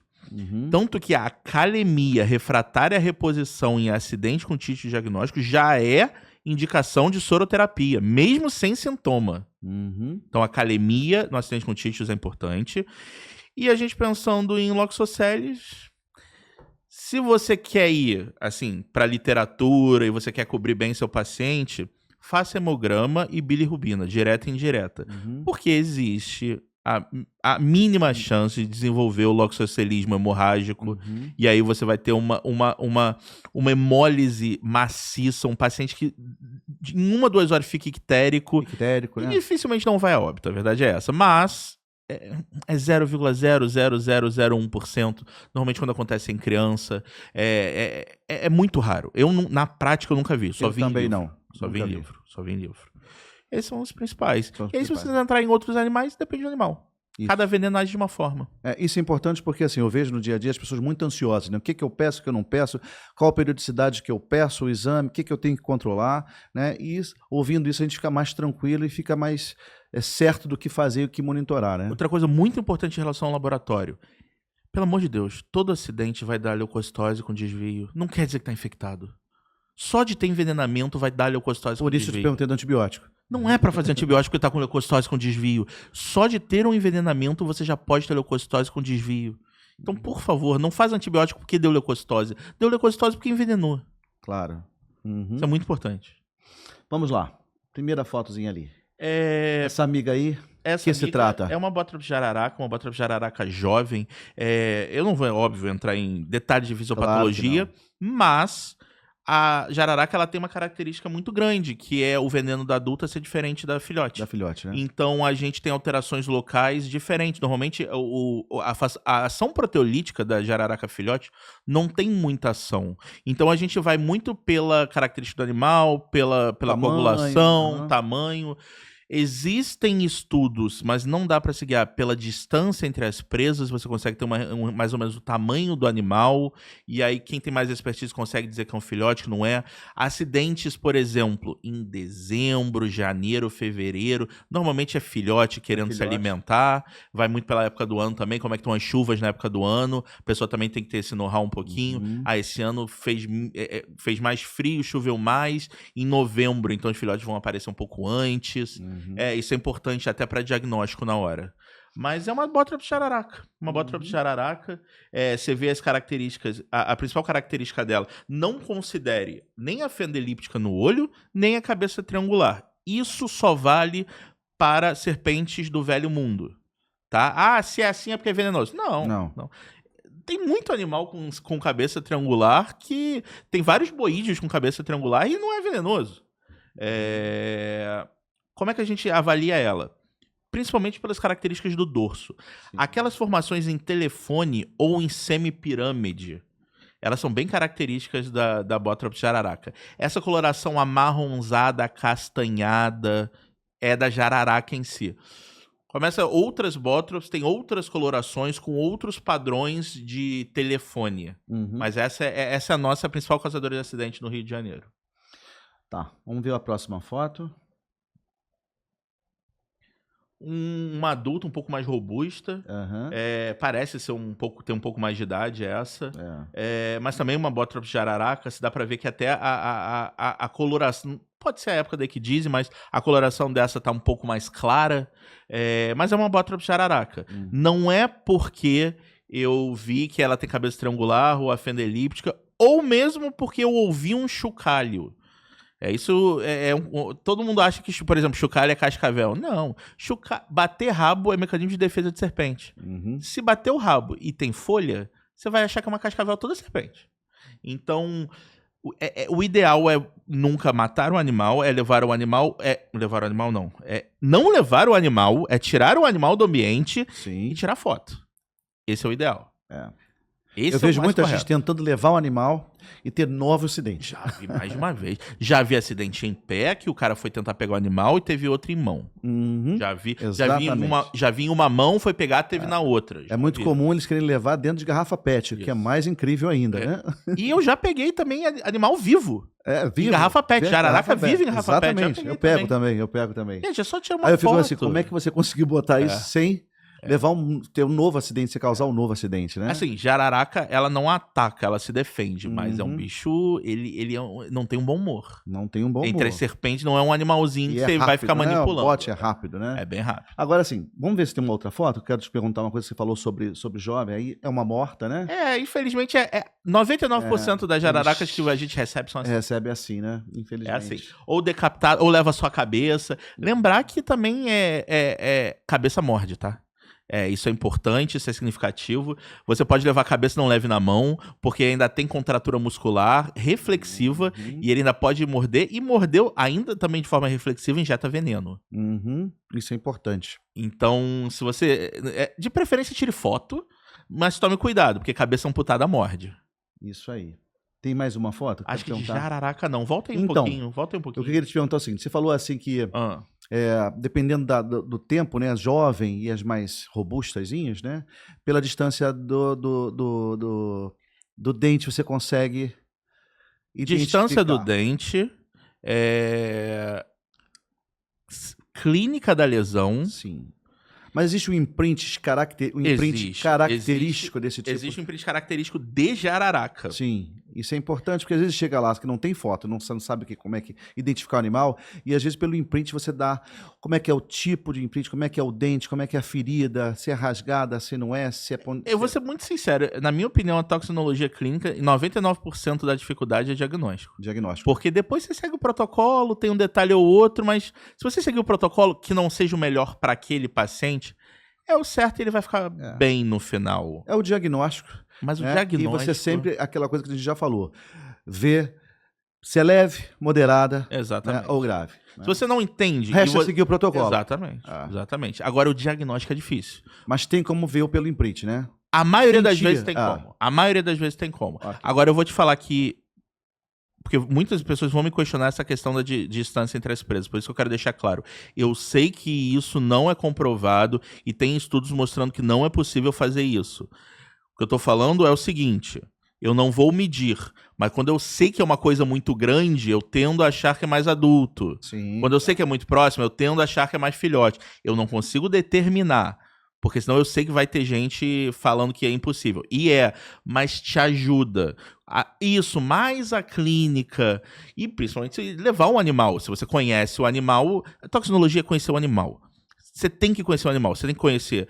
Tanto que a calemia refratária à reposição em acidente com títio diagnóstico já é indicação de soroterapia, mesmo sem sintoma. Então a calemia no acidente com títios é importante. E a gente pensando em Loxoceles, se você quer ir assim para literatura e você quer cobrir bem seu paciente, faça hemograma e bilirrubina, direta e indireta. Porque existe a mínima chance de desenvolver o loxocelismo hemorrágico, e aí você vai ter uma hemólise maciça, um paciente que em 1 a 2 horas fica ictérico, e dificilmente não vai a óbito, a verdade é essa, mas é 0,00001%, normalmente quando acontece em criança, é muito raro. Na prática eu nunca vi, só vi em livro. Só vi em livro. Esses são os principais. E aí, se você entrar em outros animais, depende do animal. Isso. Cada veneno age de uma forma. Isso é importante porque assim, eu vejo no dia a dia as pessoas muito ansiosas, né? O que eu peço, o que eu não peço, qual a periodicidade que eu peço, o exame, o que eu tenho que controlar, né? E ouvindo isso a gente fica mais tranquilo e fica mais certo do que fazer e o que monitorar, né? Outra coisa muito importante em relação ao laboratório. Pelo amor de Deus, todo acidente vai dar leucocitose com desvio. Não quer dizer que está infectado. Só de ter envenenamento vai dar leucocitose com desvio. Por isso eu te perguntei do antibiótico. Não é para fazer antibiótico porque tá com leucocitose com desvio. Só de ter um envenenamento você já pode ter leucocitose com desvio. Então, por favor, não faz antibiótico porque deu leucocitose. Deu leucocitose porque envenenou. Claro. Isso é muito importante. Vamos lá. Primeira fotozinha ali. Essa amiga aí, que se trata? É uma Botrytis jararaca jovem. Eu não vou, óbvio, entrar em detalhes de fisiopatologia, mas a jararaca ela tem uma característica muito grande, que é o veneno da adulta ser diferente da filhote. Né? Então a gente tem alterações locais diferentes. Normalmente a ação proteolítica da jararaca filhote não tem muita ação. Então a gente vai muito pela característica do animal, pela coagulação, tamanho. Existem estudos, mas não dá para se guiar pela distância entre as presas, você consegue ter mais ou menos o tamanho do animal, e aí quem tem mais expertise consegue dizer que é um filhote, que não é. Acidentes, por exemplo, em dezembro, janeiro, fevereiro, normalmente é filhote querendo se alimentar, vai muito pela época do ano também, como é que estão as chuvas na época do ano, a pessoa também tem que ter esse know-how um pouquinho. Esse ano fez mais frio, choveu mais, em novembro, então os filhotes vão aparecer um pouco antes. Isso é importante até para diagnóstico na hora. Mas é uma Botrytis jararaca. Botrytis jararaca, você vê as características, a principal característica dela, não considere nem a fenda elíptica no olho, nem a cabeça triangular. Isso só vale para serpentes do velho mundo. Tá? Se é assim é porque é venenoso. Não. Tem muito animal com cabeça triangular que tem vários boídeos com cabeça triangular e não é venenoso. Como é que a gente avalia ela? principalmente pelas características do dorso. Sim. Aquelas formações em telefone ou em semipirâmide, elas são bem características da Bothrops jararaca. Essa coloração amarronzada, acastanhada, é da jararaca em si. Começa outras Bothrops, tem outras colorações com outros padrões de telefone. Mas essa é a nossa principal causadora de acidente no Rio de Janeiro. Tá, vamos ver a próxima foto. Uma adulta um pouco mais robusta, parece ser ter um pouco mais de idade essa, mas também uma Bothrops jararaca, se dá pra ver que até a coloração, pode ser a época da equidise, mas a coloração dessa tá um pouco mais clara, mas é uma Bothrops jararaca. Não é porque eu vi que ela tem cabeça triangular ou a fenda elíptica, ou mesmo porque eu ouvi um chocalho. Todo mundo acha que, por exemplo, chocalho é cascavel. Não. Bater rabo é mecanismo de defesa de serpente. Se bater o rabo e tem folha, você vai achar que é uma cascavel toda serpente. Então, o ideal é nunca matar o animal, é levar o animal... levar o animal não. Não levar o animal, é tirar o animal do ambiente e tirar foto. Esse é o ideal. Eu vejo muita gente tentando levar o animal e ter novo acidente. Já vi mais de uma vez. Já vi acidente em pé, que o cara foi tentar pegar o animal e teve outro em mão. Já vi em uma mão, foi pegar, teve na outra. É muito comum eles querem levar dentro de garrafa PET, que é mais incrível ainda, né? E eu já peguei também animal vivo. Vivo. Em garrafa PET. Jararaca vive em garrafa PET. Exatamente. Eu pego também. Gente, é só tirar uma Aí eu fico foto. assim, como é que você conseguiu botar isso sem... ter um novo acidente, você causar um novo acidente, né? Assim, jararaca, ela não ataca, ela se defende, mas é um bicho, ele não tem um bom humor. Não tem um bom humor. Entre as serpentes, não é um animalzinho que você vai ficar manipulando. O bote é rápido, né? É bem rápido. Agora, assim, vamos ver se tem uma outra foto. Eu quero te perguntar uma coisa que você falou sobre jovem. Aí é uma morta, né? Infelizmente, 99% das jararacas que a gente recebe são assim. Recebe assim, né? Infelizmente. É assim. Ou decapitado, ou leva sua cabeça. Lembrar que também cabeça morde, tá? Isso é importante, isso é significativo. Você pode levar a cabeça, não leve na mão, porque ainda tem contratura muscular reflexiva e ele ainda pode morder. E mordeu ainda também de forma reflexiva, injeta veneno. Isso é importante. Então, se você... de preferência, tire foto, mas tome cuidado, porque cabeça amputada morde. Isso aí. Tem mais uma foto? Acho que de jararaca não. Volta aí um pouquinho. Eu queria te perguntar o seguinte. Você falou assim que... dependendo do tempo, né, as jovens e as mais robustazinhas, né, pela distância do dente você consegue identificar. Distância do dente, clínica da lesão. Sim. Mas existe um imprint característico desse tipo? Existe um imprint característico de jararaca. Sim, isso é importante, porque às vezes chega lá que não tem foto, você não sabe como é que identificar o animal, e às vezes pelo imprint você dá como é que é o tipo de imprint, como é que é o dente, como é que é a ferida, se é rasgada, se não é, se é... Eu vou ser muito sincero, na minha opinião, a toxinologia clínica, 99% da dificuldade é diagnóstico. Porque depois você segue o protocolo, tem um detalhe ou outro, mas se você seguir o protocolo que não seja o melhor para aquele paciente, é o certo e ele vai ficar bem no final. É o diagnóstico. Mas o diagnóstico... E você sempre, aquela coisa que a gente já falou, vê se é leve, moderada, né, ou grave. Né? Se você não entende... Resta seguir o protocolo. Exatamente. Agora, o diagnóstico é difícil. Mas tem como ver pelo imprint, né? A maioria das vezes tem como. A maioria das vezes tem como. Okay. Agora, eu vou te falar que... Porque muitas pessoas vão me questionar essa questão da distância entre as presas. Por isso que eu quero deixar claro. Eu sei que isso não é comprovado e tem estudos mostrando que não é possível fazer isso. O que eu tô falando é o seguinte... Eu não vou medir, mas quando eu sei que é uma coisa muito grande, eu tendo a achar que é mais adulto. Sim. Quando eu sei que é muito próximo, eu tendo a achar que é mais filhote. Eu não consigo determinar, porque senão eu sei que vai ter gente falando que é impossível. E mas te ajuda. Isso, mais a clínica, e principalmente levar um animal. Se você conhece o animal, a toxinologia é conhecer o animal. Você tem que conhecer o animal, você tem que conhecer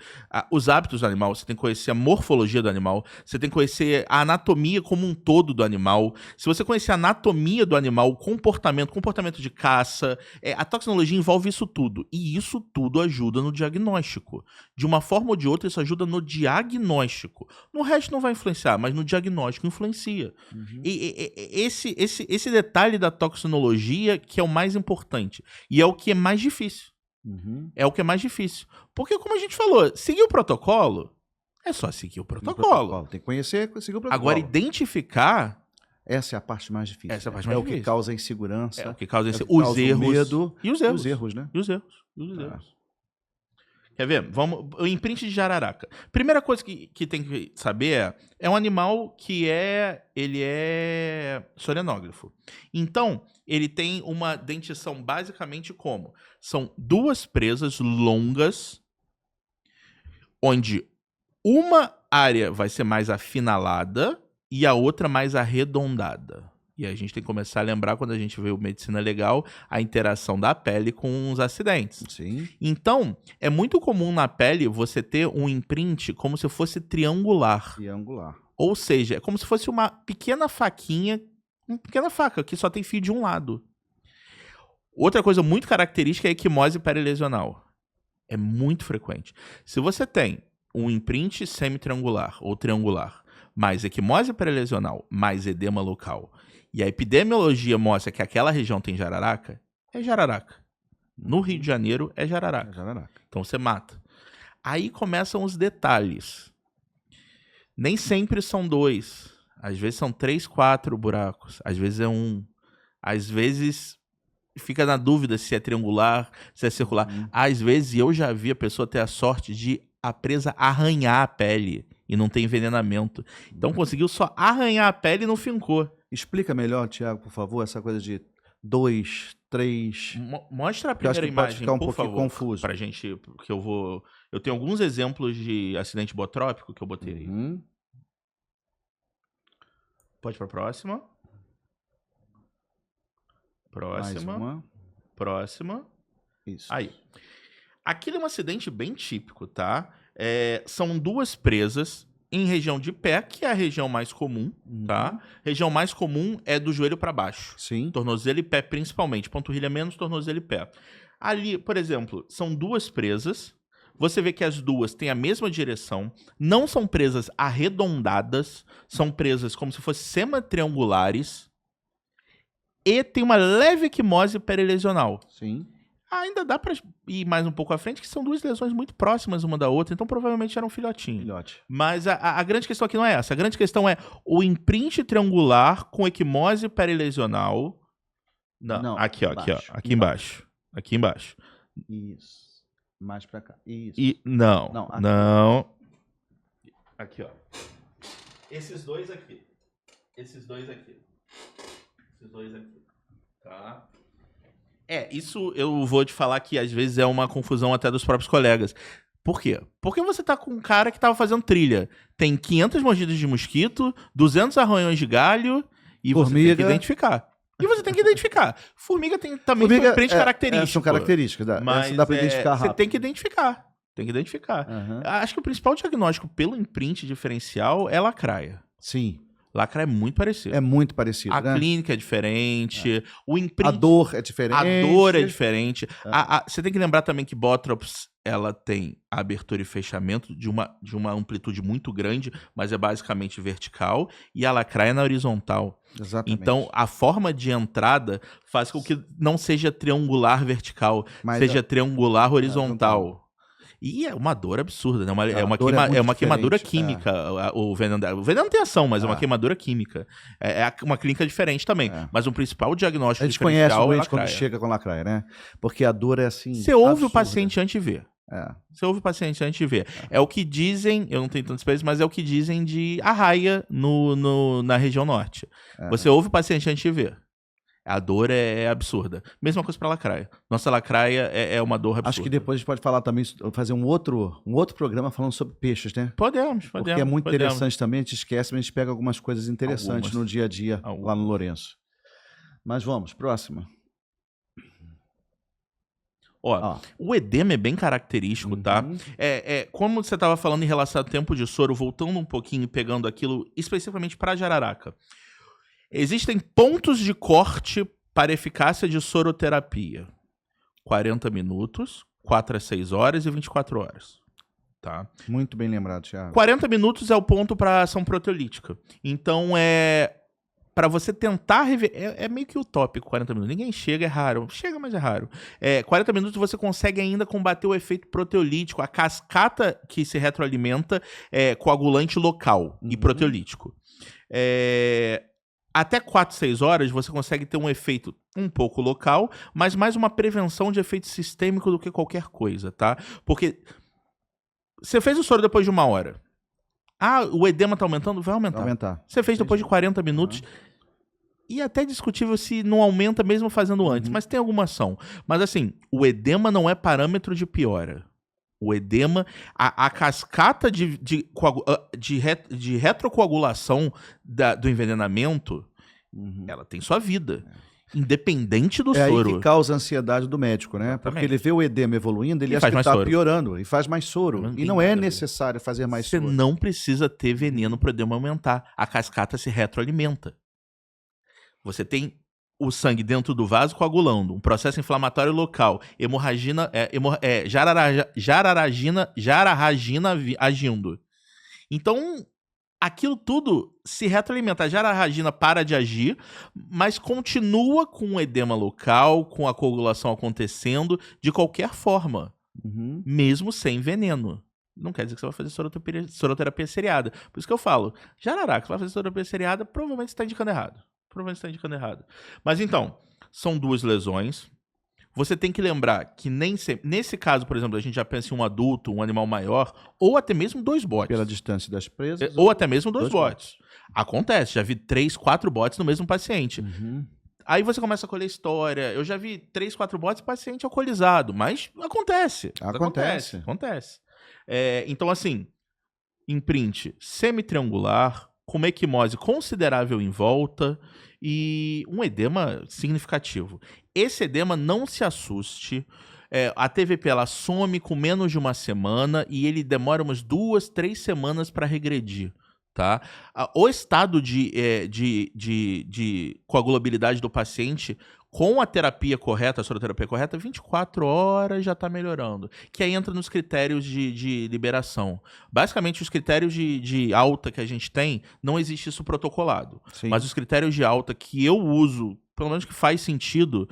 os hábitos do animal, você tem que conhecer a morfologia do animal, você tem que conhecer a anatomia como um todo do animal. Se você conhecer a anatomia do animal, o comportamento de caça, a toxinologia envolve isso tudo. E isso tudo ajuda no diagnóstico. De uma forma ou de outra, isso ajuda no diagnóstico. No resto não vai influenciar, mas no diagnóstico influencia. Uhum. E esse detalhe da toxinologia que é o mais importante. E é o que é mais difícil. Uhum. É o que é mais difícil. Porque, como a gente falou, seguir o protocolo é só seguir o protocolo. Tem que conhecer, seguir o protocolo. Agora, identificar... Essa é a parte mais difícil. Essa é a parte mais o que difícil. causa insegurança. É o que causa o os erros. medo E os erros. Os erros, né? E os erros. Quer ver? Vamos. O imprint de jararaca. Primeira coisa que tem que saber é um animal que ele é solenógrafo. Então, ele tem uma dentição basicamente como? São duas presas longas, onde uma área vai ser mais afinalada e a outra mais arredondada. E a gente tem que começar a lembrar, quando a gente vê o Medicina Legal, a interação da pele com os acidentes. Sim. Então, é muito comum na pele você ter um imprint como se fosse triangular. Triangular. Ou seja, é como se fosse uma pequena faquinha, uma pequena faca, que só tem fio de um lado. Outra coisa muito característica é a equimose perilesional. É muito frequente. Se você tem um imprint semi-triangular ou triangular, mais equimose perilesional, mais edema local, e a epidemiologia mostra que aquela região tem jararaca, é jararaca. No Rio de Janeiro é jararaca. É jararaca. Então você mata. Aí começam os detalhes. Nem sempre são 2. Às vezes são 3, 4 buracos. Às vezes é 1. Às vezes fica na dúvida se é triangular, se é circular. Às vezes eu já vi a pessoa ter a sorte de a presa arranhar a pele e não ter envenenamento. Então conseguiu só arranhar a pele e não fincou. Explica melhor, Thiago, por favor, essa coisa de 2, 3. Mostra a Porque eu acho primeira que pode imagem, ficar um por pouquinho favor, confuso. pra gente, porque eu tenho alguns exemplos de acidente botrópico que eu botei aí. Uhum. Pode pra próxima. Mais uma. Próxima. Isso. Aí. Aquele é um acidente bem típico, tá? São duas presas em região de pé, que é a região mais comum, tá? Região mais comum é do joelho para baixo. Sim. Tornozelo e pé, principalmente. Panturrilha menos, tornozelo e pé. Ali, por exemplo, são duas presas. Você vê que as duas têm a mesma direção. Não são presas arredondadas. São presas como se fossem semitriangulares. E tem uma leve equimose perilesional. Sim. Ainda dá pra ir mais um pouco à frente, que são duas lesões muito próximas uma da outra, então provavelmente era um filhotinho. Filhote. Mas a grande questão aqui não é essa. A grande questão é o imprint triangular com equimose perilesional. Não, aqui, ó, embaixo. aqui embaixo. Aqui embaixo. Isso. Mais pra cá. Isso. E não. Aqui, ó. Esses dois aqui. Tá? Isso eu vou te falar que às vezes é uma confusão até dos próprios colegas. Por quê? Porque você tá com um cara que tava fazendo trilha. Tem 500 mordidas de mosquito, 200 arranhões de galho e Formiga. você tem que identificar. Formiga tem também um print característico. São características. Mas dá pra identificar rápido. Você tem que identificar. Uhum. Acho que o principal diagnóstico pelo imprint diferencial é lacraia. Sim. Lacraia é muito parecido. É muito parecido, A né? clínica é diferente, o imprint... A dor é diferente. A dor é diferente. Você tem que lembrar também que Botrops, ela tem abertura e fechamento de uma amplitude muito grande, mas é basicamente vertical, e a lacraia é na horizontal. Exatamente. Então, a forma de entrada faz com que não seja triangular vertical, Mas seja triangular horizontal. E é uma dor absurda, né? É uma queimadura química. O veneno não tem ação, mas é uma queimadura química. É uma clínica diferente também. Mas o principal diagnóstico a gente conhece o doente lacraia. quando chega com lacraia, né? Porque a dor é assim. Você ouve absurda. o paciente antes de ver. É o que dizem, eu não tenho tantos experiência, mas é o que dizem de arraia na região norte. Você ouve o paciente antes de ver. A dor é absurda. Mesma coisa pra lacraia. Nossa lacraia é uma dor absurda. Acho que depois a gente pode falar também, fazer um outro programa falando sobre peixes, né? Podemos. Porque é muito interessante também, a gente esquece, mas a gente pega algumas coisas interessantes no dia a dia lá no Lourenço. Mas vamos, próxima. O edema é bem característico, tá? Como você estava falando em relação ao tempo de soro, voltando um pouquinho e pegando aquilo especificamente para jararaca. Existem pontos de corte para eficácia de soroterapia. 40 minutos, 4 a 6 horas e 24 horas. Tá? Muito bem lembrado, Thiago. 40 minutos é o ponto para ação proteolítica. Então, pra você tentar é meio que utópico 40 minutos. Ninguém chega, é raro. Chega, mas é raro. 40 minutos você consegue ainda combater o efeito proteolítico, a cascata que se retroalimenta coagulante local e proteolítico. Até 4, 6 horas você consegue ter um efeito um pouco local, mas mais uma prevenção de efeito sistêmico do que qualquer coisa, tá? Porque você fez o soro depois de 1 hora. O edema tá aumentando? Vai aumentar. Vai aumentar. Você fez depois de 40 minutos. E até discutível se não aumenta mesmo fazendo antes, mas tem alguma ação. Mas assim, o edema não é parâmetro de piora. O edema, a cascata de retrocoagulação do envenenamento, ela tem sua vida. Independente do soro. É aí que causa a ansiedade do médico, né? Porque ele vê o edema evoluindo, ele acha que está piorando e faz mais soro. E não é necessário fazer mais soro. Você não precisa ter veneno para o edema aumentar. A cascata se retroalimenta. Você tem o sangue dentro do vaso coagulando, um processo inflamatório local, jararagina agindo. Então, aquilo tudo se retroalimenta. A jararagina para de agir, mas continua com o edema local, com a coagulação acontecendo de qualquer forma, mesmo sem veneno. Não quer dizer que você vai fazer soroterapia seriada. Por isso que eu falo, jararaca, você vai fazer soroterapia seriada, provavelmente você está indicando errado. Mas então, são 2 lesões. Você tem que lembrar que nem sempre, nesse caso, por exemplo, a gente já pensa em um adulto, um animal maior, ou até mesmo 2 botes. Pela distância das presas. Ou até mesmo 2 botes. Acontece, já vi 3, 4 botes no mesmo paciente. Aí você começa a colher história. Eu já vi 3, 4 botes paciente alcoolizado, mas acontece. Então, assim, imprint semitriangular, com uma equimose considerável em volta e um edema significativo. Esse edema, não se assuste, a TVP ela some com menos de 1 semana e ele demora umas 2, 3 semanas para regredir. Tá? O estado de coagulabilidade do paciente com a terapia correta, a soroterapia correta, 24 horas já está melhorando. Que aí entra nos critérios de liberação. Basicamente, os critérios de alta que a gente tem, não existe isso protocolado. Sim. Mas os critérios de alta que eu uso, pelo menos que faz sentido,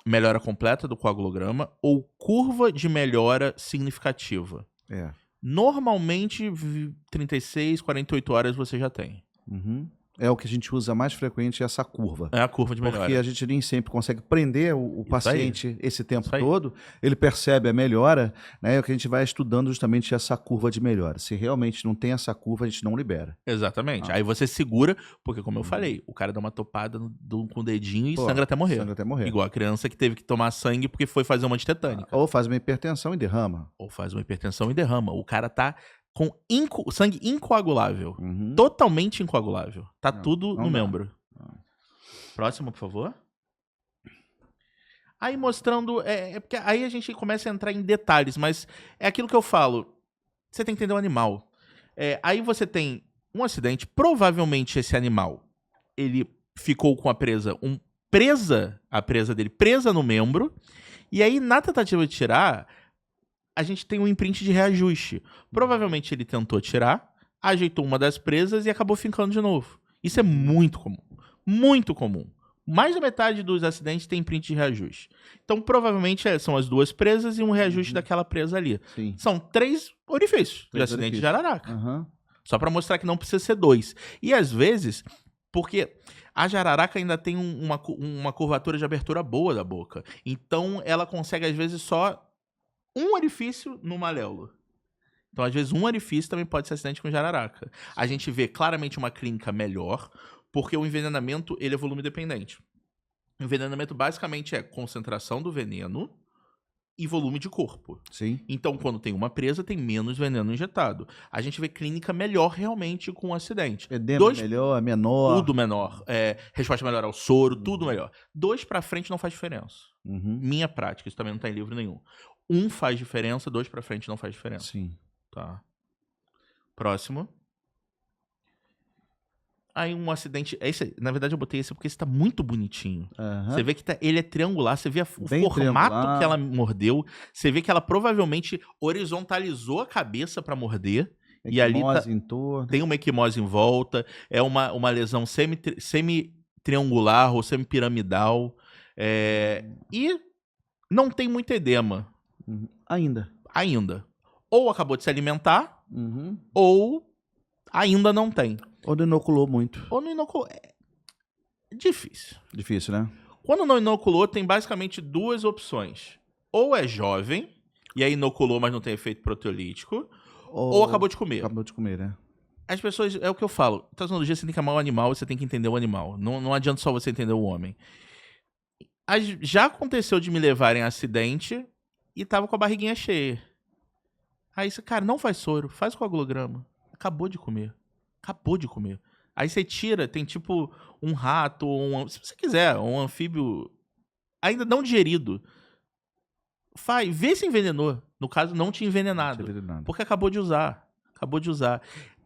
melhora completa do coagulograma ou curva de melhora significativa. Normalmente, 36, 48 horas você já tem. É o que a gente usa mais frequente, essa curva. É a curva de melhora. Porque a gente nem sempre consegue prender o paciente esse tempo todo. Ele percebe a melhora, né? É o que a gente vai estudando justamente essa curva de melhora. Se realmente não tem essa curva, a gente não libera. Exatamente. Aí você segura, porque como eu falei, o cara dá uma topada com o dedinho e sangra até morrer. Igual a criança que teve que tomar sangue porque foi fazer uma antitetânica. Ou faz uma hipertensão e derrama. O cara tá com sangue incoagulável. Totalmente incoagulável. Tá tudo no membro. Próximo, por favor. Aí mostrando... porque aí a gente começa a entrar em detalhes, mas é aquilo que eu falo. Você tem que entender o animal. Aí você tem um acidente. Provavelmente esse animal, ele ficou com a presa dele presa no membro. E aí, na tentativa de tirar... a gente tem um imprint de reajuste. Provavelmente ele tentou tirar, ajeitou uma das presas e acabou fincando de novo. Isso é muito comum. Muito comum. Mais da metade dos acidentes tem imprint de reajuste. Então, provavelmente são as 2 presas e um reajuste daquela presa ali. Sim. São 3 orifícios de acidente de jararaca. Só para mostrar que não precisa ser 2. E às vezes, porque a jararaca ainda tem uma curvatura de abertura boa da boca. Então, ela consegue, às vezes, só um orifício no maléolo. Então, às vezes, um orifício também pode ser acidente com jararaca. A gente vê claramente uma clínica melhor, porque o envenenamento ele é volume dependente. O envenenamento basicamente é concentração do veneno e volume de corpo. Sim. Então, quando tem uma presa, tem menos veneno injetado. A gente vê clínica melhor realmente com o acidente. Edema melhor, menor. Tudo menor. Resposta melhor ao soro, tudo melhor. 2 pra frente não faz diferença. Minha prática, isso também não tá em livro nenhum. 1 faz diferença, 2 pra frente não faz diferença. Sim. Tá. Próximo. Aí um acidente... na verdade eu botei esse porque esse tá muito bonitinho. Você vê que ele é triangular, você vê o formato que ela mordeu, você vê que ela provavelmente horizontalizou a cabeça pra morder E ali Equimose em torno. tem uma equimose em volta, é uma lesão semi-triangular ou semipiramidal, e não tem muito edema Ainda. Ou acabou de se alimentar, ou ainda não tem. Ou não inoculou muito. Ou não inoculou. É difícil. Difícil, né? Quando não inoculou, tem basicamente duas opções. Ou é jovem, e aí inoculou, mas não tem efeito proteolítico, ou acabou de comer. Acabou de comer, né? As pessoas, é o que eu falo, transologia você tem que amar o animal, você tem que entender o animal. Não adianta só você entender o homem. Já aconteceu de me levarem a acidente e tava com a barriguinha cheia. Aí você, cara, não faz soro, faz coagulograma. Acabou de comer. Aí você tira, tem tipo um rato, se você quiser, um anfíbio ainda não digerido. Vê se envenenou. No caso, não tinha envenenado. Porque acabou de usar.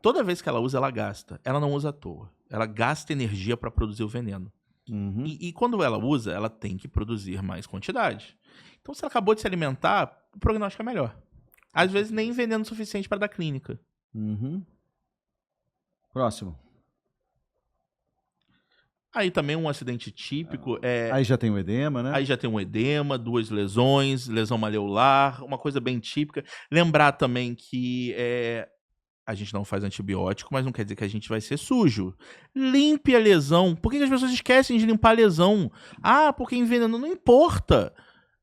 Toda vez que ela usa, ela gasta. Ela não usa à toa. Ela gasta energia para produzir o veneno. E quando ela usa, ela tem que produzir mais quantidade. Então, se ela acabou de se alimentar, o prognóstico é melhor. Às vezes, nem veneno suficiente para dar clínica. Próximo. Aí também um acidente típico Aí já tem o edema, né? Aí já tem um edema, 2 lesões, lesão maleolar, uma coisa bem típica. Lembrar também que a gente não faz antibiótico, mas não quer dizer que a gente vai ser sujo. Limpe a lesão. Por que as pessoas esquecem de limpar a lesão? Porque envenenou. Não importa.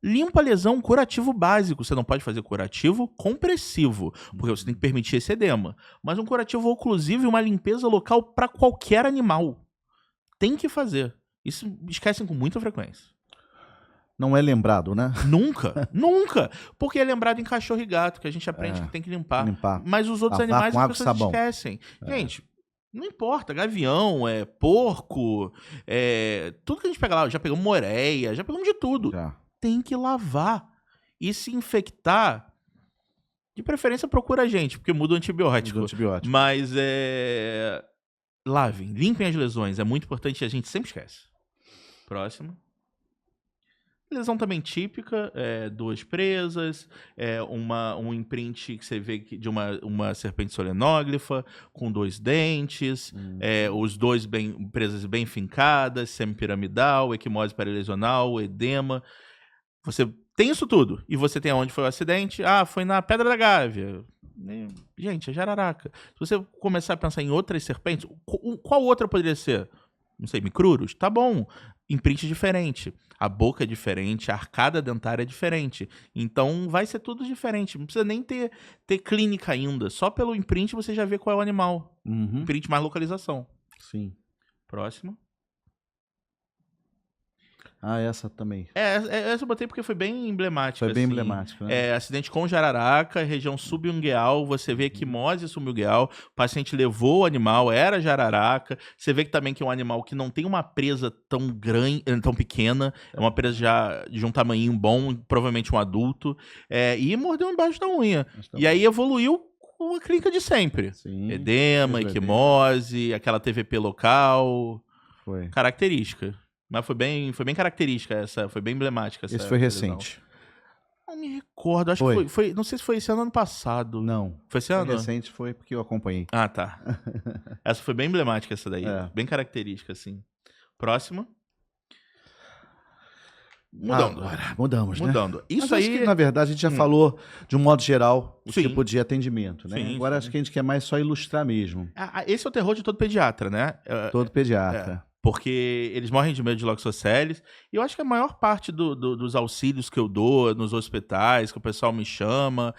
Limpa a lesão, curativo básico. Você não pode fazer curativo compressivo, porque você tem que permitir esse edema. Mas um curativo oclusivo e uma limpeza local para qualquer animal. Tem que fazer. Isso esquecem com muita frequência. Não é lembrado, né? Nunca. Porque é lembrado em cachorro e gato, que a gente aprende que tem que limpar. Mas os outros animais as pessoas esquecem. Gente, não importa. Gavião, porco, tudo que a gente pega lá. Já pegamos moreia, já pegamos de tudo. Tem que lavar. E se infectar, de preferência procura a gente, porque muda o antibiótico. Mas lavem, limpem as lesões. É muito importante, a gente sempre esquece. Próximo. Lesão também típica, 2 presas, um imprint que você vê de uma serpente solenóglifa com 2 dentes, os 2 presas bem fincadas, semipiramidal, equimose perilesional, edema. Você tem isso tudo. E você tem aonde foi o acidente? Foi na Pedra da Gávea. Gente, é jararaca. Se você começar a pensar em outras serpentes, qual outra poderia ser? Não sei, micruros? Tá bom. Imprint diferente. A boca é diferente, a arcada dentária é diferente. Então vai ser tudo diferente. Não precisa nem ter clínica ainda. Só pelo imprint você já vê qual é o animal. Imprint mais localização. Sim. Próximo. Essa também. Essa eu botei porque foi bem emblemática. Foi bem emblemática, né? Acidente com jararaca, região subungueal, você vê equimose subungueal, o paciente levou o animal, era jararaca, você vê que também que é um animal que não tem uma presa tão grande, tão pequena, é uma presa já de um tamanhinho bom, provavelmente um adulto, e mordeu embaixo da unha. E aí evoluiu com a clínica de sempre. Sim, edema, equimose, aquela TVP local, característica. Mas foi bem característica essa, foi bem emblemática essa. Esse foi recente. Não me recordo, acho que foi, não sei se foi esse ano ou ano passado. Não. Foi esse ano? Recente foi porque eu acompanhei. Tá. Essa foi bem emblemática essa daí, bem característica assim. Próxima. Mudando. Mudamos, né? Isso aí, acho que, na verdade, a gente já falou, de um modo geral, o tipo de atendimento, né? Agora acho que a gente quer mais só ilustrar mesmo. Esse é o terror de todo pediatra, né? Todo pediatra. Porque eles morrem de medo de loxoceles. E eu acho que a maior parte dos auxílios que eu dou nos hospitais, que o pessoal me chama,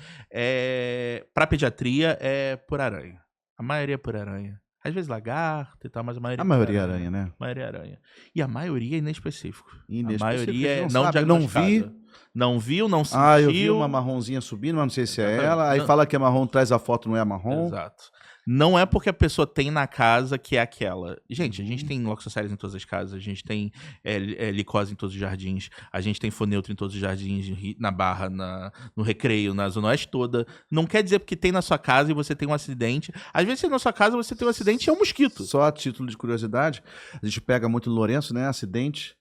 para pediatria é por aranha. A maioria é por aranha. Às vezes lagarta e tal, mas a maioria é aranha, né? A maioria é aranha. E a maioria é inespecífico. A maioria é não diagnosticada. Não viu, não sentiu. Eu vi uma marronzinha subindo, mas não sei se é ela. Aí fala que é marrom, traz a foto, não é marrom. Exato. Não é porque a pessoa tem na casa que é aquela. Gente, a gente tem loxoceles em todas as casas, a gente tem licose em todos os jardins, a gente tem foneutro em todos os jardins, na Barra, no Recreio, na Zona Oeste toda. Não quer dizer porque tem na sua casa e você tem um acidente. Às vezes na sua casa você tem um acidente e é um mosquito. Só a título de curiosidade, a gente pega muito no Lourenço, né? Acidente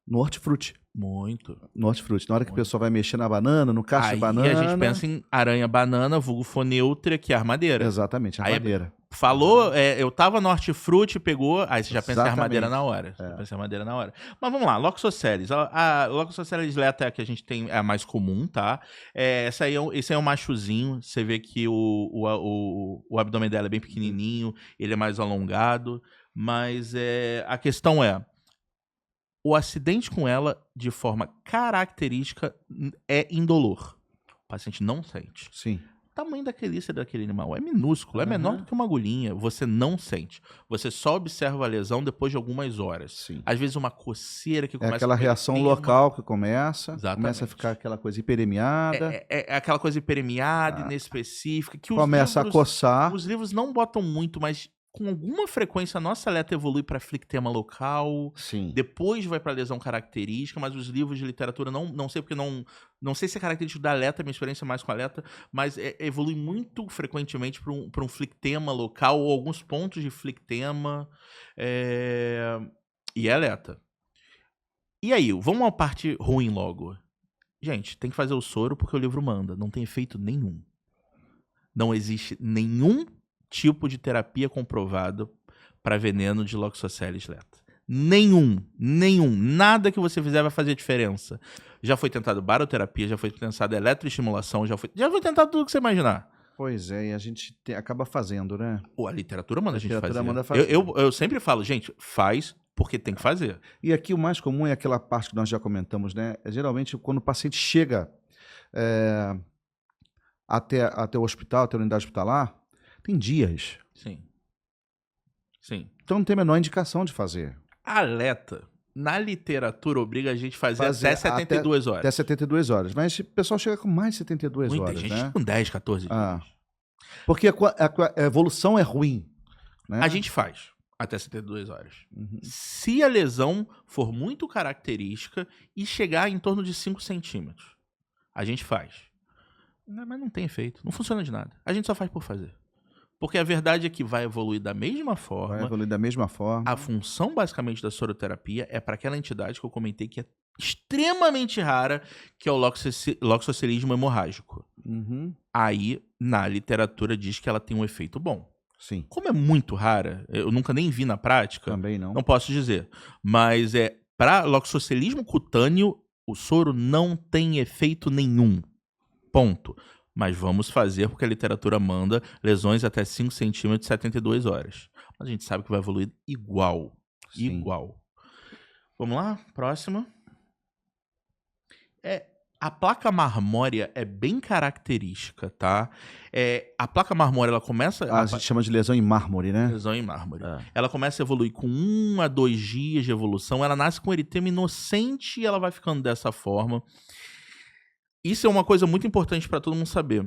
no hortifruti. Muito. No hortifruti. Na hora que o pessoal vai mexer na banana, no cacho de Aí banana... a gente pensa em aranha-banana, vulgo fonêutria, que é a armadeira. Exatamente, a Aí armadeira. Falou, eu tava no hortifruti, pegou, aí você já pensa em armadeira na hora. É. Já pensa em armadeira na hora. Mas vamos lá, Loxosceles. A Loxosceles leta é a que a gente tem, é a mais comum, tá? Esse aí é um machozinho, você vê que o abdômen dela é bem pequenininho, ele é mais alongado, mas a questão o acidente com ela, de forma característica, é indolor. O paciente não sente. Sim. O tamanho daquele animal é minúsculo, é menor do que uma agulhinha. Você não sente. Você só observa a lesão depois de algumas horas. Sim. Às vezes uma coceira que começa... É aquela reação local que começa a ficar aquela coisa hiperemiada. É aquela coisa hiperemiada, inespecífica. Que começa a coçar. Os livros não botam muito, mas com alguma frequência a nossa leta evolui para flictema local. Sim. Depois vai para lesão característica, mas os livros de literatura não sei porque não sei se é característico da leta, minha experiência é mais com a leta, mas evolui muito frequentemente para um flictema local ou alguns pontos de flictema e é leta. E aí, vamos à parte ruim logo. Gente, tem que fazer o soro porque o livro manda, não tem efeito nenhum. Não existe nenhum tipo de terapia comprovado para veneno de Loxosceles leta. Nenhum. Nada que você fizer vai fazer diferença. Já foi tentado baroterapia, já foi tentado eletroestimulação, já foi tentado tudo que você imaginar. Pois é, e a gente acaba fazendo, né? A literatura manda a gente fazer. Manda fazer. Eu sempre falo, gente, faz porque tem que fazer. E aqui o mais comum é aquela parte que nós já comentamos, né? Geralmente quando o paciente chega até o hospital, até a unidade hospitalar, tem dias. Sim. Então não tem a menor indicação de fazer. A leta, na literatura, obriga a gente a fazer até 72 horas. Até 72 horas. Mas o pessoal chega com mais de 72 horas, Muita gente né? com 10, 14 dias. Porque a evolução é ruim. Né? A gente faz até 72 horas. Uhum. Se a lesão for muito característica e chegar em torno de 5 centímetros, a gente faz. Mas não tem efeito. Não funciona de nada. A gente só faz por fazer. Porque a verdade é que vai evoluir da mesma forma. Vai evoluir da mesma forma. A função, basicamente, da soroterapia é para aquela entidade que eu comentei que é extremamente rara, que é o loxoscelismo hemorrágico. Uhum. Aí, na literatura, diz que ela tem um efeito bom. Sim. Como é muito rara, eu nunca nem vi na prática. Também não. Não posso dizer. Mas para loxoscelismo cutâneo, o soro não tem efeito nenhum. Ponto. Mas vamos fazer porque a literatura manda lesões até 5 centímetros e 72 horas. Mas a gente sabe que vai evoluir igual. Sim. Igual. Vamos lá? Próxima. A placa marmórea é bem característica, tá? A placa marmórea, ela começa... A gente chama de lesão em mármore, né? Lesão em mármore. Ela começa a evoluir com 1 a 2 dias de evolução. Ela nasce com eritema inocente e ela vai ficando dessa forma. Isso é uma coisa muito importante para todo mundo saber.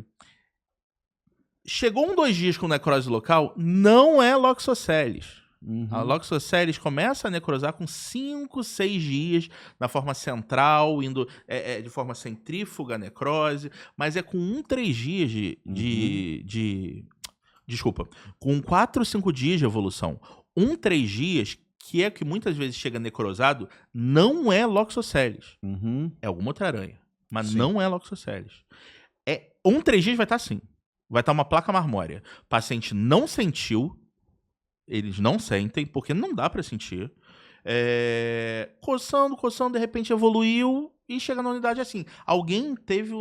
Chegou 1, 2 dias com necrose local, não é Loxosceles. Uhum. A Loxosceles começa a necrosar com 5, 6 dias na forma central, indo de forma centrífuga a necrose, mas é com 1, 3 dias Desculpa, com 4, 5 dias de evolução. 1, 3 dias, que é que muitas vezes chega necrosado, não é Loxosceles. Uhum. É alguma outra aranha. Mas não é Loxosceles. 1, 3 dias vai estar assim. Vai estar uma placa marmórea. O paciente não sentiu. Eles não sentem, porque não dá para sentir. Coçando, de repente evoluiu e chega na unidade assim. Alguém teve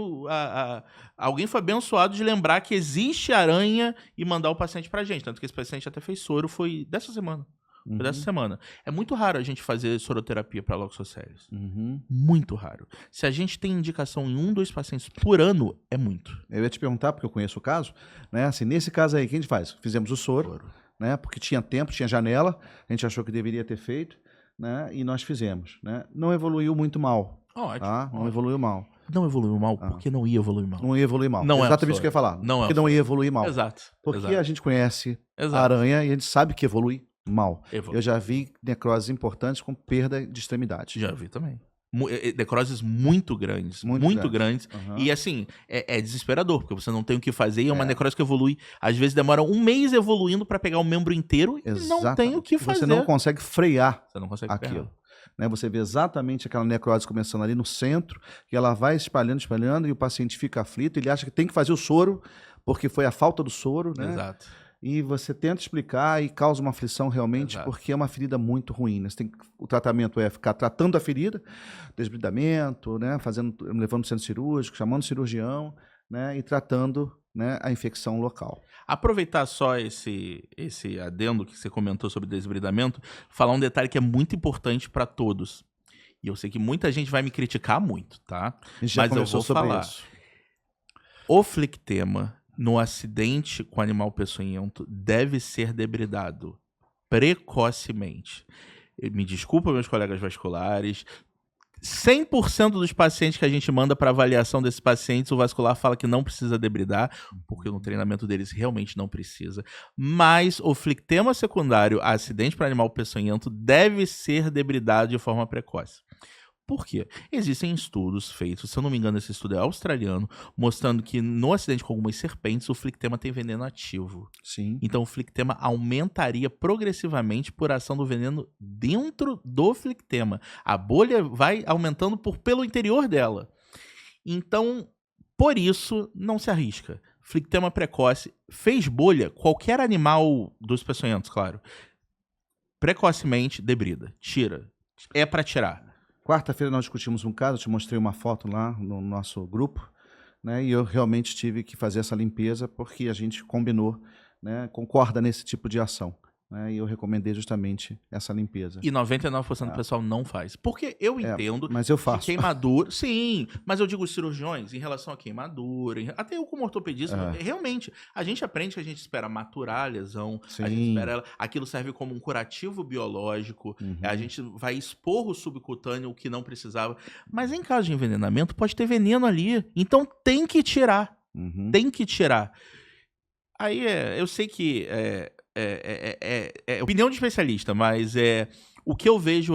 alguém foi abençoado de lembrar que existe aranha e mandar o paciente pra gente. Tanto que esse paciente até fez soro, foi dessa semana. Foi dessa semana. É muito raro a gente fazer soroterapia para Loxosceles. Uhum. Muito raro. Se a gente tem indicação em 1, 2 pacientes por ano, é muito. Eu ia te perguntar, porque eu conheço o caso, né? Assim, nesse caso aí, o que a gente faz? Fizemos o soro, né? Porque tinha tempo, tinha janela, a gente achou que deveria ter feito, né? E nós fizemos, né? Não evoluiu muito mal. Ótimo. Tá? Não evoluiu mal. Não evoluiu mal porque não ia evoluir mal. Não ia evoluir mal. Não exatamente o que eu ia falar. Não porque não ia evoluir mal. Exato. Porque a gente conhece a aranha e a gente sabe que evolui mal. Eu já vi necroses importantes com perda de extremidade. Já vi também. Necroses muito grandes, muito grandes. Uhum. E assim, é desesperador, porque você não tem o que fazer e é uma necrose que evolui. Às vezes demora um mês evoluindo para pegar o membro inteiro e não tem o que fazer. Você não consegue frear Você não consegue aquilo. frear. Né? Você vê exatamente aquela necrose começando ali no centro, e ela vai espalhando, espalhando, e o paciente fica aflito, ele acha que tem que fazer o soro, porque foi a falta do soro, né? Exato. E você tenta explicar e causa uma aflição realmente, porque é uma ferida muito ruim. Né? O tratamento é ficar tratando a ferida, desbridamento, né? Levando no centro cirúrgico, chamando o cirurgião, né? E tratando, né, a infecção local. Aproveitar só esse adendo que você comentou sobre desbridamento, falar um detalhe que é muito importante para todos. E eu sei que muita gente vai me criticar muito, tá? Já mas eu vou falar. Isso. O flictema no acidente com animal peçonhento deve ser debridado precocemente. Me desculpa, meus colegas vasculares. 100% dos pacientes que a gente manda para avaliação desses pacientes, o vascular fala que não precisa debridar, porque no treinamento deles realmente não precisa. Mas o flictema secundário a acidente para animal peçonhento deve ser debridado de forma precoce. Por quê? Existem estudos feitos, se eu não me engano esse estudo é australiano, mostrando que no acidente com algumas serpentes o flictema tem veneno ativo. Sim. Então o flictema aumentaria progressivamente por ação do veneno dentro do flictema. A bolha vai aumentando pelo interior dela. Então, por isso, não se arrisca. Flictema precoce, fez bolha, qualquer animal dos peçonhentos, claro, precocemente debrida, tira. É para tirar. Quarta-feira nós discutimos um caso, eu te mostrei uma foto lá no nosso grupo, né, e eu realmente tive que fazer essa limpeza porque a gente combinou, né, concorda nesse tipo de ação. Né, e eu recomendei justamente essa limpeza. E 99% do pessoal não faz. Porque eu entendo mas eu faço. que queimadura... Sim, mas eu digo os cirurgiões em relação a queimadura, até eu como ortopedista, realmente, a gente aprende que a gente espera maturar a lesão, a gente espera ela, aquilo serve como um curativo biológico, a gente vai expor o subcutâneo o que não precisava. Mas em caso de envenenamento, pode ter veneno ali. Então tem que tirar. Tem que tirar. Aí eu sei que... É opinião de especialista, mas o que eu vejo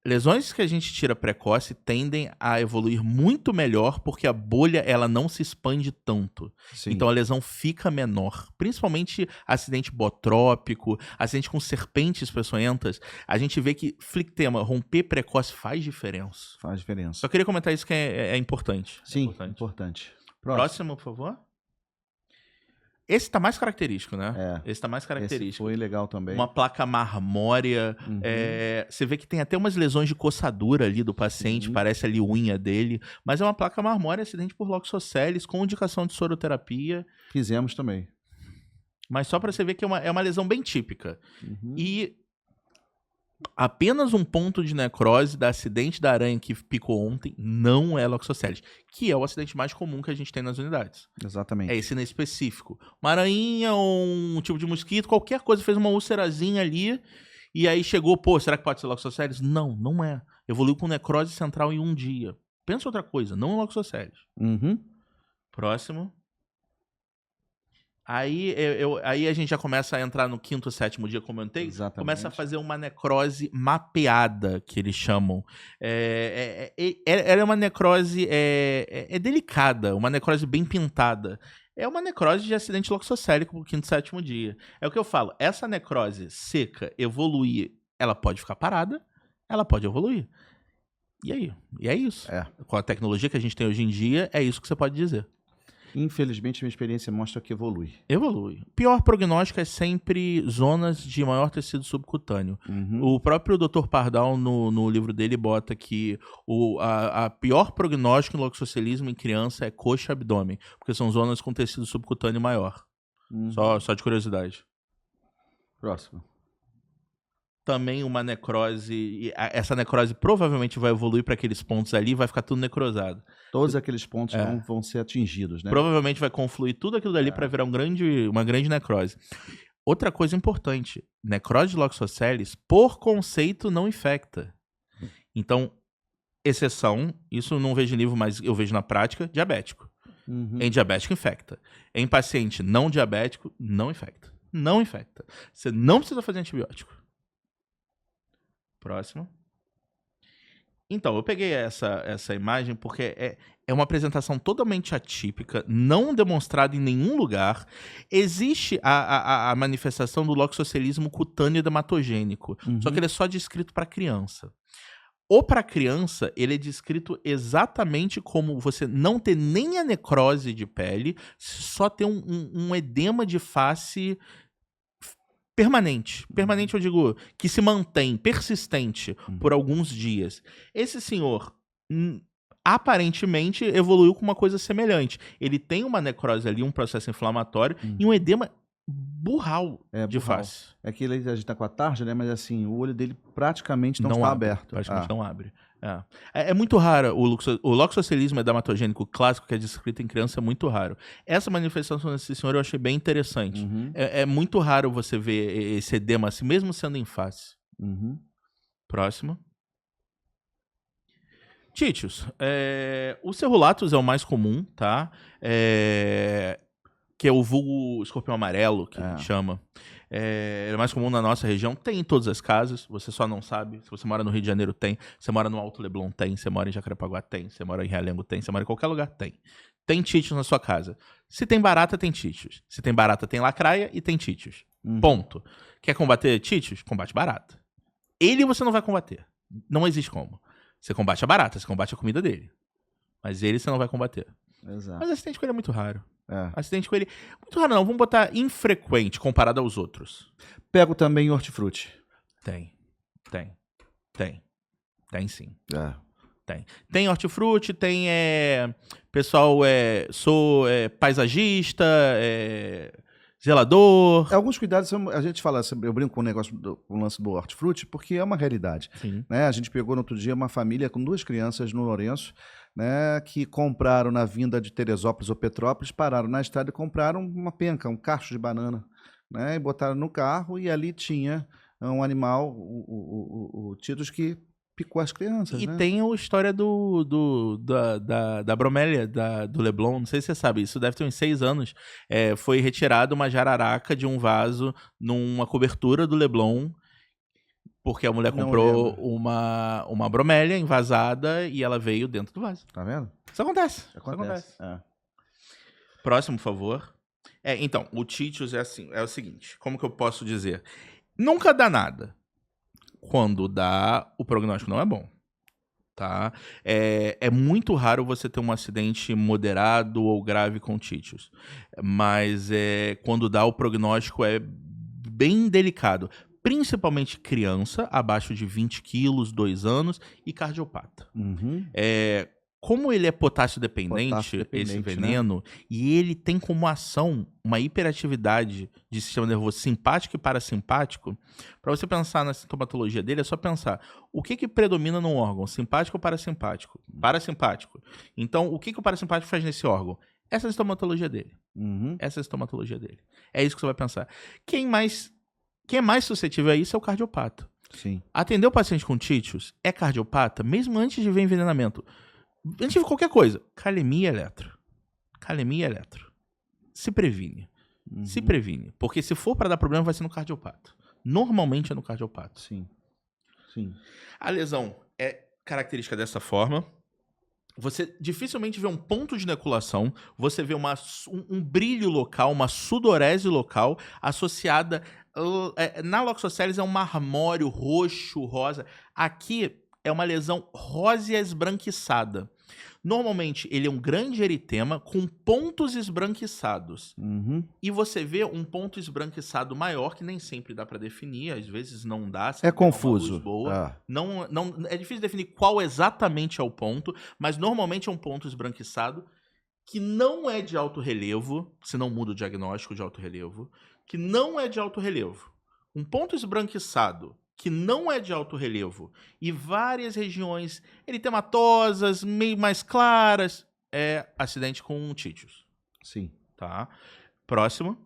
lesões que a gente tira precoce tendem a evoluir muito melhor porque a bolha ela não se expande tanto. Sim. Então a lesão fica menor. Principalmente acidente botrópico, acidente com serpentes peçonhentas, a gente vê que flictema, romper precoce faz diferença. Faz diferença. Só queria comentar isso que é importante. Sim, importante. Próximo, por favor. Esse tá mais característico, né? Esse tá mais característico. Esse foi legal também. Uma placa marmórea. Você vê que tem até umas lesões de coçadura ali do paciente, parece ali unha dele. Mas é uma placa marmórea, acidente por Loxosceles, com indicação de soroterapia. Fizemos também. Mas só para você ver que é uma lesão bem típica. E apenas um ponto de necrose da acidente da aranha que picou ontem não é Loxosceles, que é o acidente mais comum que a gente tem nas unidades. Exatamente. É esse específico. Uma aranha ou um tipo de mosquito, qualquer coisa, fez uma úlcerazinha ali e aí chegou, será que pode ser Loxosceles? Não, não é. Evoluiu com necrose central em um dia. Pensa outra coisa, não é Loxosceles. Próximo. Aí a gente já começa a entrar no quinto, sétimo dia, como eu comentei. Exatamente. Começa a fazer uma necrose mapeada, que eles chamam. Ela é uma necrose delicada, uma necrose bem pintada. É uma necrose de acidente loxocélico pro quinto, sétimo dia. É o que eu falo, essa necrose seca, evoluir, ela pode ficar parada, ela pode evoluir. E aí? E é isso. Com a tecnologia que a gente tem hoje em dia, é isso que você pode dizer. Infelizmente, minha experiência mostra que evolui. Evolui. O pior prognóstico é sempre zonas de maior tecido subcutâneo. O próprio Dr. Pardal, no livro dele, bota que a pior prognóstico no loxocelismo em criança é coxa e abdômen, porque são zonas com tecido subcutâneo maior. Só de curiosidade. Próximo. Também uma necrose, essa necrose provavelmente vai evoluir para aqueles pontos ali e vai ficar tudo necrosado. Todos aqueles pontos vão ser atingidos, né? Provavelmente vai confluir tudo aquilo dali para virar uma grande necrose. Outra coisa importante, necrose de Loxosceles, por conceito, não infecta. Então, exceção, isso eu não vejo em livro, mas eu vejo na prática, diabético. Em diabético, infecta. Em paciente não diabético, não infecta. Não infecta. Você não precisa fazer antibiótico. Próximo. Então, eu peguei essa imagem porque é uma apresentação totalmente atípica, não demonstrada em nenhum lugar. Existe a manifestação do loxoscelismo cutâneo dermatogênico, só que ele é só descrito para criança. O para criança, ele é descrito exatamente como você não ter nem a necrose de pele, só ter um edema de face permanente. Permanente, eu digo, que se mantém, persistente, por alguns dias. Esse senhor, aparentemente, evoluiu com uma coisa semelhante. Ele tem uma necrose ali, um processo inflamatório, e um edema burral de face. É que a gente tá com a tarja, né? Mas assim, o olho dele praticamente não está abre, aberto. Praticamente não abre. É muito raro. O loxoscelismo dermatogênico clássico, que é descrito em criança, é muito raro. Essa manifestação desse senhor eu achei bem interessante. É muito raro você ver esse edema assim, mesmo sendo em face. Próximo. Títios. O cerulatus é o mais comum, tá? Que é o vulgo escorpião amarelo, que a gente chama. É mais comum na nossa região. Tem em todas as casas, você só não sabe. Se você mora no Rio de Janeiro, tem. Você mora no Alto Leblon, tem. Você mora em Jacarepaguá, tem. Você mora em Realengo, tem. Você mora em qualquer lugar, tem. Tem títios na sua casa. Se tem barata, tem títios. Se tem barata, tem lacraia e tem títios. Ponto. Quer combater títios? Combate barata. Ele você não vai combater. Não existe como. Você combate a barata, você combate a comida dele. Mas ele você não vai combater. Exato. Mas acidente com ele é muito raro. Acidente com ele. Muito raro, não. Vamos botar infrequente comparado aos outros. Pego também hortifruti. Tem sim. Tem. Tem hortifruti, tem. Pessoal, sou paisagista, zelador. Alguns cuidados, a gente fala, eu brinco com o negócio com o lance do hortifruti, porque é uma realidade. Né? A gente pegou no outro dia uma família com 2 crianças no Lourenço, né, que compraram na vinda de Teresópolis ou Petrópolis, pararam na estrada e compraram uma penca, um cacho de banana, né, e botaram no carro, e ali tinha um animal, o Titus, que picou as crianças. E né? tem a história da bromélia do Leblon, não sei se você sabe, isso deve ter uns 6 anos. Foi retirada uma jararaca de um vaso numa cobertura do Leblon, porque a mulher comprou uma bromélia envasada e ela veio dentro do vaso. Tá vendo? Isso acontece. Próximo, por favor. Então, o títios é o seguinte, como que eu posso dizer? Nunca dá nada. Quando dá, o prognóstico não é bom. Tá? É muito raro você ter um acidente moderado ou grave com títios. Mas quando dá, o prognóstico é bem delicado. Principalmente criança, abaixo de 20 quilos, 2 anos, e cardiopata. Como ele é potássio dependente, esse veneno, né? E ele tem como ação uma hiperatividade de sistema nervoso simpático e parasimpático, para você pensar na sintomatologia dele, é só pensar o que predomina num órgão, simpático ou parasimpático? Parasimpático. Então, o que o parasimpático faz nesse órgão? Essa é a sintomatologia dele. Essa é a sintomatologia dele. É isso que você vai pensar. Quem é mais suscetível a isso é o cardiopata. Sim. Atender o paciente com títios é cardiopata, mesmo antes de ver envenenamento. Antes de qualquer coisa, calemia eletro. Se previne. Se previne. Porque se for para dar problema, vai ser no cardiopato. Normalmente é no cardiopato. Sim. A lesão é característica dessa forma. Você dificilmente vê um ponto de inoculação. Você vê um brilho local, uma sudorese local associada... na loxosceles é um marmório roxo, rosa. Aqui é uma lesão rósea esbranquiçada. Normalmente, ele é um grande eritema com pontos esbranquiçados. E você vê um ponto esbranquiçado maior, que nem sempre dá para definir, às vezes não dá. É confuso. Boa. Não, é difícil definir qual exatamente é o ponto, mas normalmente é um ponto esbranquiçado que não é de alto relevo, se não muda o diagnóstico de alto relevo, que não é de alto relevo. Um ponto esbranquiçado que não é de alto relevo e várias regiões eritematosas, meio mais claras, é acidente com títios. Sim. Tá? Próximo.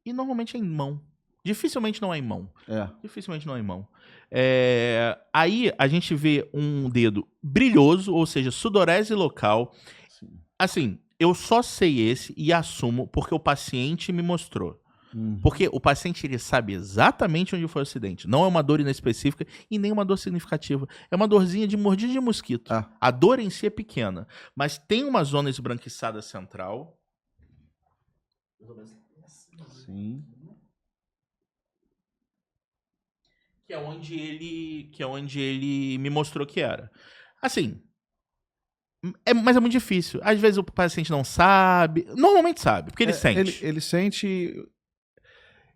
E normalmente é em mão. Dificilmente não é em mão. Dificilmente não é em mão. Aí a gente vê um dedo brilhoso, ou seja, sudorese local. Sim. Assim, eu só sei esse e assumo porque o paciente me mostrou. Porque o paciente ele sabe exatamente onde foi o acidente. Não é uma dor inespecífica e nem uma dor significativa. É uma dorzinha de mordida de mosquito. A dor em si é pequena, mas tem uma zona esbranquiçada central. Sim. Que é onde ele me mostrou que era. Assim, mas é muito difícil. Às vezes o paciente não sabe. Normalmente sabe, porque ele sente. Ele sente.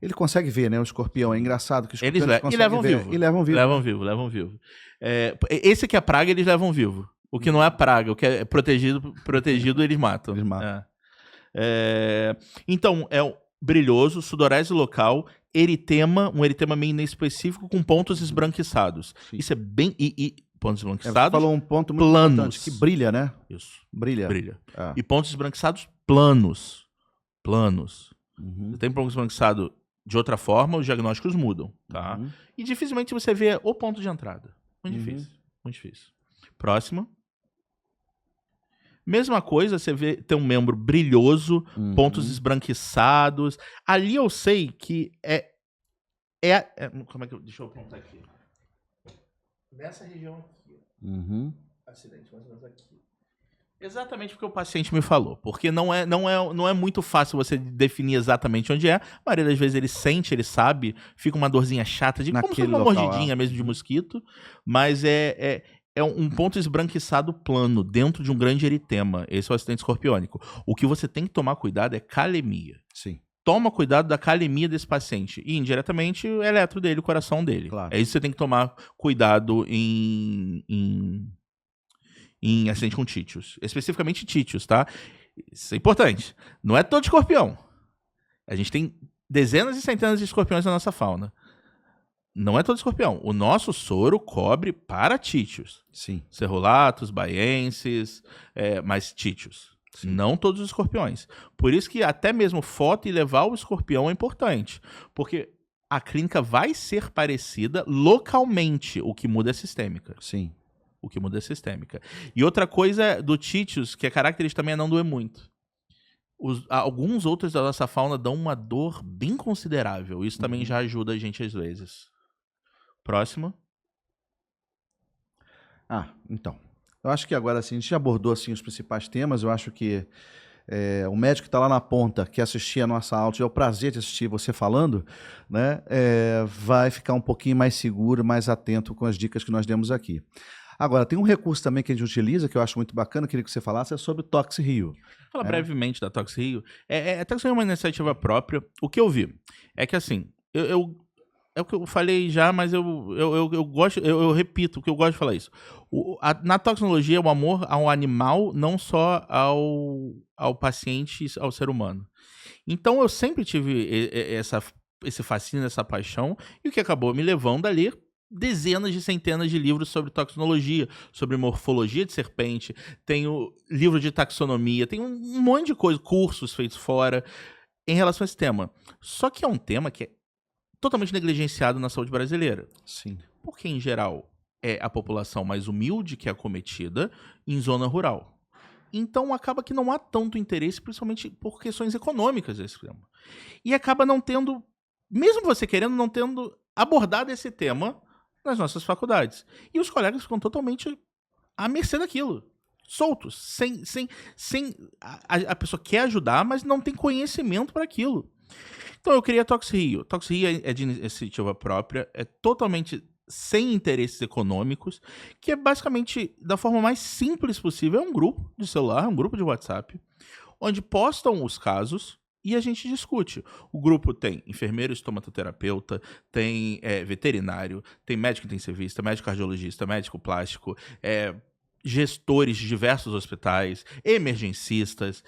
Ele consegue ver, né? O escorpião. É engraçado que os Eles escorpiões levam ver. vivo. E levam vivo. Levam vivo. Esse que é praga, eles levam vivo. O que não é praga, o que é protegido eles matam. Eles matam. Então, é brilhoso, sudorese local, eritema, um eritema meio inespecífico com pontos esbranquiçados. Sim. Isso é bem... pontos esbranquiçados Você falou um ponto muito planos. importante, que brilha, né? Isso. Brilha. E pontos esbranquiçados planos. Uhum. Você tem ponto esbranquiçado de outra forma, os diagnósticos mudam, tá? Uhum. E dificilmente você vê o ponto de entrada. Muito difícil. Muito difícil. Próximo. Mesma coisa, você vê, tem um membro brilhoso, pontos esbranquiçados. Ali eu sei que como é que deixa eu apontar aqui. Nessa região aqui. Acidente, mais ou menos aqui. Exatamente porque o paciente me falou. Porque não é muito fácil você definir exatamente onde é. A maioria das vezes ele sente, ele sabe, fica uma dorzinha chata, como se fosse uma mordidinha mesmo de mosquito. Mas é um ponto esbranquiçado plano dentro de um grande eritema. Esse é o acidente escorpiônico. O que você tem que tomar cuidado é calemia. Sim. Toma cuidado da calemia desse paciente. E, indiretamente, o eletro dele, o coração dele. Claro. É isso que você tem que tomar cuidado em acidente com títios. Especificamente títios, tá? Isso é importante. Não é todo escorpião. A gente tem dezenas e centenas de escorpiões na nossa fauna. Não é todo escorpião. O nosso soro cobre para títios. Sim. Cerulatos, baienses, mas títios. Sim. Não todos os escorpiões. Por isso que até mesmo foto e levar o escorpião é importante. Porque a clínica vai ser parecida localmente. O que muda é sistêmica. Sim. O que muda é sistêmica. E outra coisa do títios, que é característica também, é não doer muito. Alguns outros da nossa fauna dão uma dor bem considerável. Isso também já ajuda a gente às vezes. Próximo. Então. Eu acho que agora assim, a gente já abordou assim, os principais temas. Eu acho que o médico que está lá na ponta, que assistia a nossa aula, tiver o prazer de assistir você falando, né, vai ficar um pouquinho mais seguro, mais atento com as dicas que nós demos aqui. Agora, tem um recurso também que a gente utiliza, que eu acho muito bacana, queria que você falasse, é sobre o Tox Rio. Fala brevemente da Tox Rio. A Tox Rio é uma iniciativa própria. O que eu vi é que, assim, é o que eu falei já, mas eu gosto, eu repito, que eu gosto de falar isso. Na toxinologia, o amor ao animal, não só ao paciente, ao ser humano. Então, eu sempre tive esse fascínio, essa paixão, e o que acabou me levando a ler dezenas de centenas de livros sobre toxinologia, sobre morfologia de serpente, tenho livro de taxonomia, tem um monte de coisa, cursos feitos fora em relação a esse tema. Só que é um tema que é totalmente negligenciado na saúde brasileira. Sim. Porque, em geral, é a população mais humilde que é acometida em zona rural. Então, acaba que não há tanto interesse, principalmente por questões econômicas desse tema. E acaba não tendo, mesmo você querendo, não tendo abordado esse tema nas nossas faculdades. E os colegas ficam totalmente à mercê daquilo. Soltos. A pessoa quer ajudar, mas não tem conhecimento para aquilo. Então eu criei a Tox Rio. Tox Rio é de iniciativa própria, é totalmente sem interesses econômicos, que é basicamente, da forma mais simples possível, é um grupo de celular, um grupo de WhatsApp, onde postam os casos e a gente discute. O grupo tem enfermeiro, estomaterapeuta, tem veterinário, tem médico intensivista, médico cardiologista, médico plástico, gestores de diversos hospitais, emergencistas,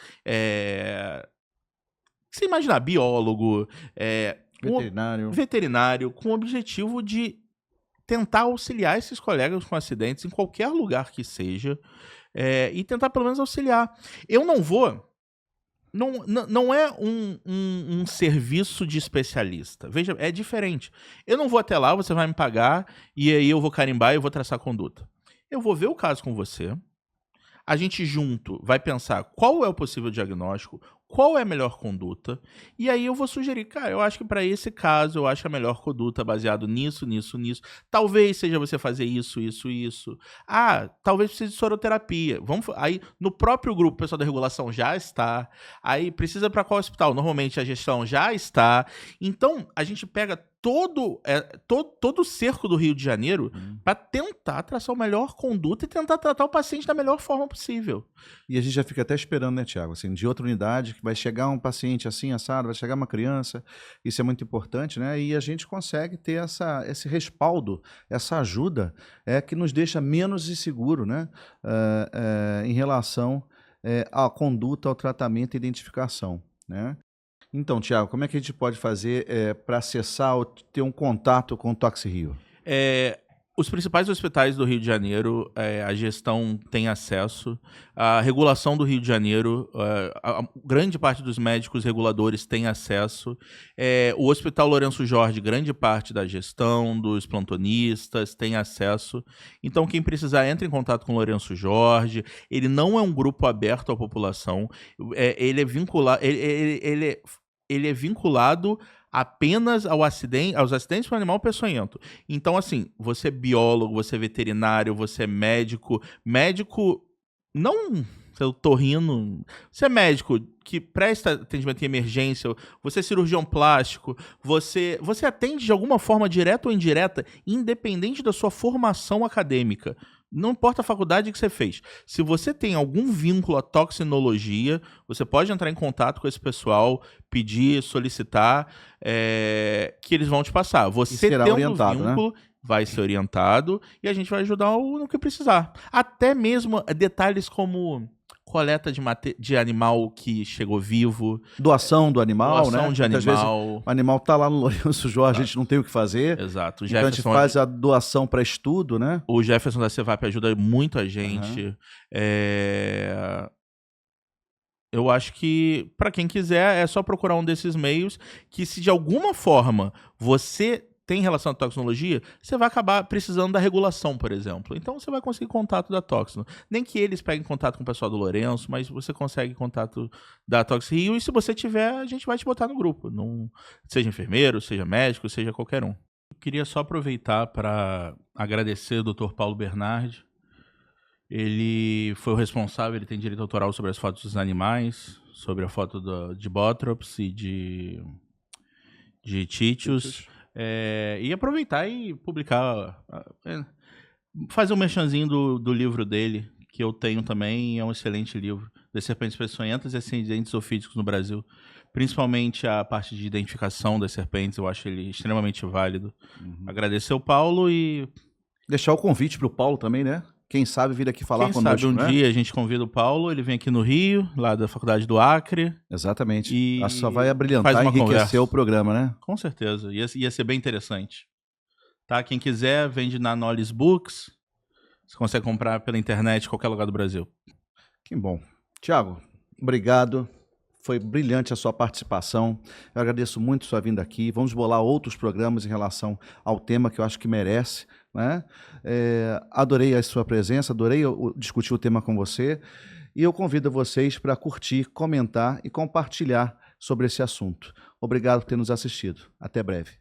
você imaginar, biólogo, veterinário, com o objetivo de tentar auxiliar esses colegas com acidentes em qualquer lugar que seja, e tentar pelo menos auxiliar. Eu não vou... Não é um serviço de especialista. Veja, é diferente. Eu não vou até lá, você vai me pagar, e aí eu vou carimbar e eu vou traçar a conduta. Eu vou ver o caso com você, a gente junto vai pensar qual é o possível diagnóstico, qual é a melhor conduta, e aí eu vou sugerir, cara, eu acho que para esse caso, eu acho que a melhor conduta é baseado nisso, nisso, nisso. Talvez seja você fazer isso, isso, isso. Ah, talvez precise de soroterapia. Aí, no próprio grupo, o pessoal da regulação já está. Aí, precisa para qual hospital? Normalmente a gestão já está. Então, a gente pega todo o cerco do Rio de Janeiro para tentar traçar a melhor conduta e tentar tratar o paciente da melhor forma possível. E a gente já fica até esperando, né, Tiago? Assim, de outra unidade, que vai chegar um paciente assim, assado, vai chegar uma criança, isso é muito importante, né? E a gente consegue ter esse respaldo, essa ajuda, que nos deixa menos inseguro, né? Em relação à conduta, ao tratamento e identificação, né? Então, Tiago, como é que a gente pode fazer para acessar ou ter um contato com o Tox Rio? Os principais hospitais do Rio de Janeiro, a gestão tem acesso. A regulação do Rio de Janeiro, a grande parte dos médicos reguladores tem acesso. O Hospital Lourenço Jorge, grande parte da gestão, dos plantonistas, tem acesso. Então, quem precisar, entre em contato com o Lourenço Jorge. Ele não é um grupo aberto à população. Ele é vinculado apenas aos acidentes com animal peçonhento. Então, assim, você é biólogo, você é veterinário, você é médico não seu torrino, você é médico que presta atendimento em emergência, você é cirurgião plástico, você atende de alguma forma direta ou indireta, independente da sua formação acadêmica. Não importa a faculdade que você fez. Se você tem algum vínculo à toxinologia, você pode entrar em contato com esse pessoal, pedir, solicitar, que eles vão te passar. Você tendo vínculo, né? Vai ser orientado e a gente vai ajudar no que precisar. Até mesmo detalhes como coleta de animal que chegou vivo. Doação do animal, doação, né? De Muitas animal. Vezes, o animal está lá no Lourenço Jorge, a gente não tem o que fazer. Exato. Então a gente faz a doação para estudo, né? O Jefferson da Cevap ajuda muito a gente. Eu acho que, para quem quiser, é só procurar um desses meios que, se de alguma forma você tem relação à toxinologia, você vai acabar precisando da regulação, por exemplo. Então, você vai conseguir contato da Toxino. Nem que eles peguem contato com o pessoal do Lourenço, mas você consegue contato da Tox Rio, e se você tiver, a gente vai te botar no grupo. Seja enfermeiro, seja médico, seja qualquer um. Eu queria só aproveitar para agradecer o Dr. Paulo Bernardi. Ele foi o responsável, ele tem direito autoral sobre as fotos dos animais, sobre a foto de Bótrops e de Títios. E aproveitar e publicar, fazer um merchanzinho do livro dele, que eu tenho também, é um excelente livro, das serpentes peçonhentas e acidentes ofídicos no Brasil, principalmente a parte de identificação das serpentes, eu acho ele extremamente válido. Agradecer ao Paulo e... deixar o convite para o Paulo também, né? Quem sabe vir aqui falar conosco, Quem sabe dia a gente convida o Paulo, ele vem aqui no Rio, lá da Faculdade do Acre. Exatamente. E só vai abrilhantar e enriquecer o programa, né? Com certeza. Ia ser bem interessante. Tá? Quem quiser, vende na Knowles Books. Você consegue comprar pela internet em qualquer lugar do Brasil. Que bom. Tiago, obrigado. Foi brilhante a sua participação. Eu agradeço muito a sua vinda aqui. Vamos bolar outros programas em relação ao tema que eu acho que merece, né? Adorei a sua presença, adorei discutir o tema com você. E eu convido vocês para curtir, comentar e compartilhar sobre esse assunto. Obrigado por ter nos assistido. Até breve.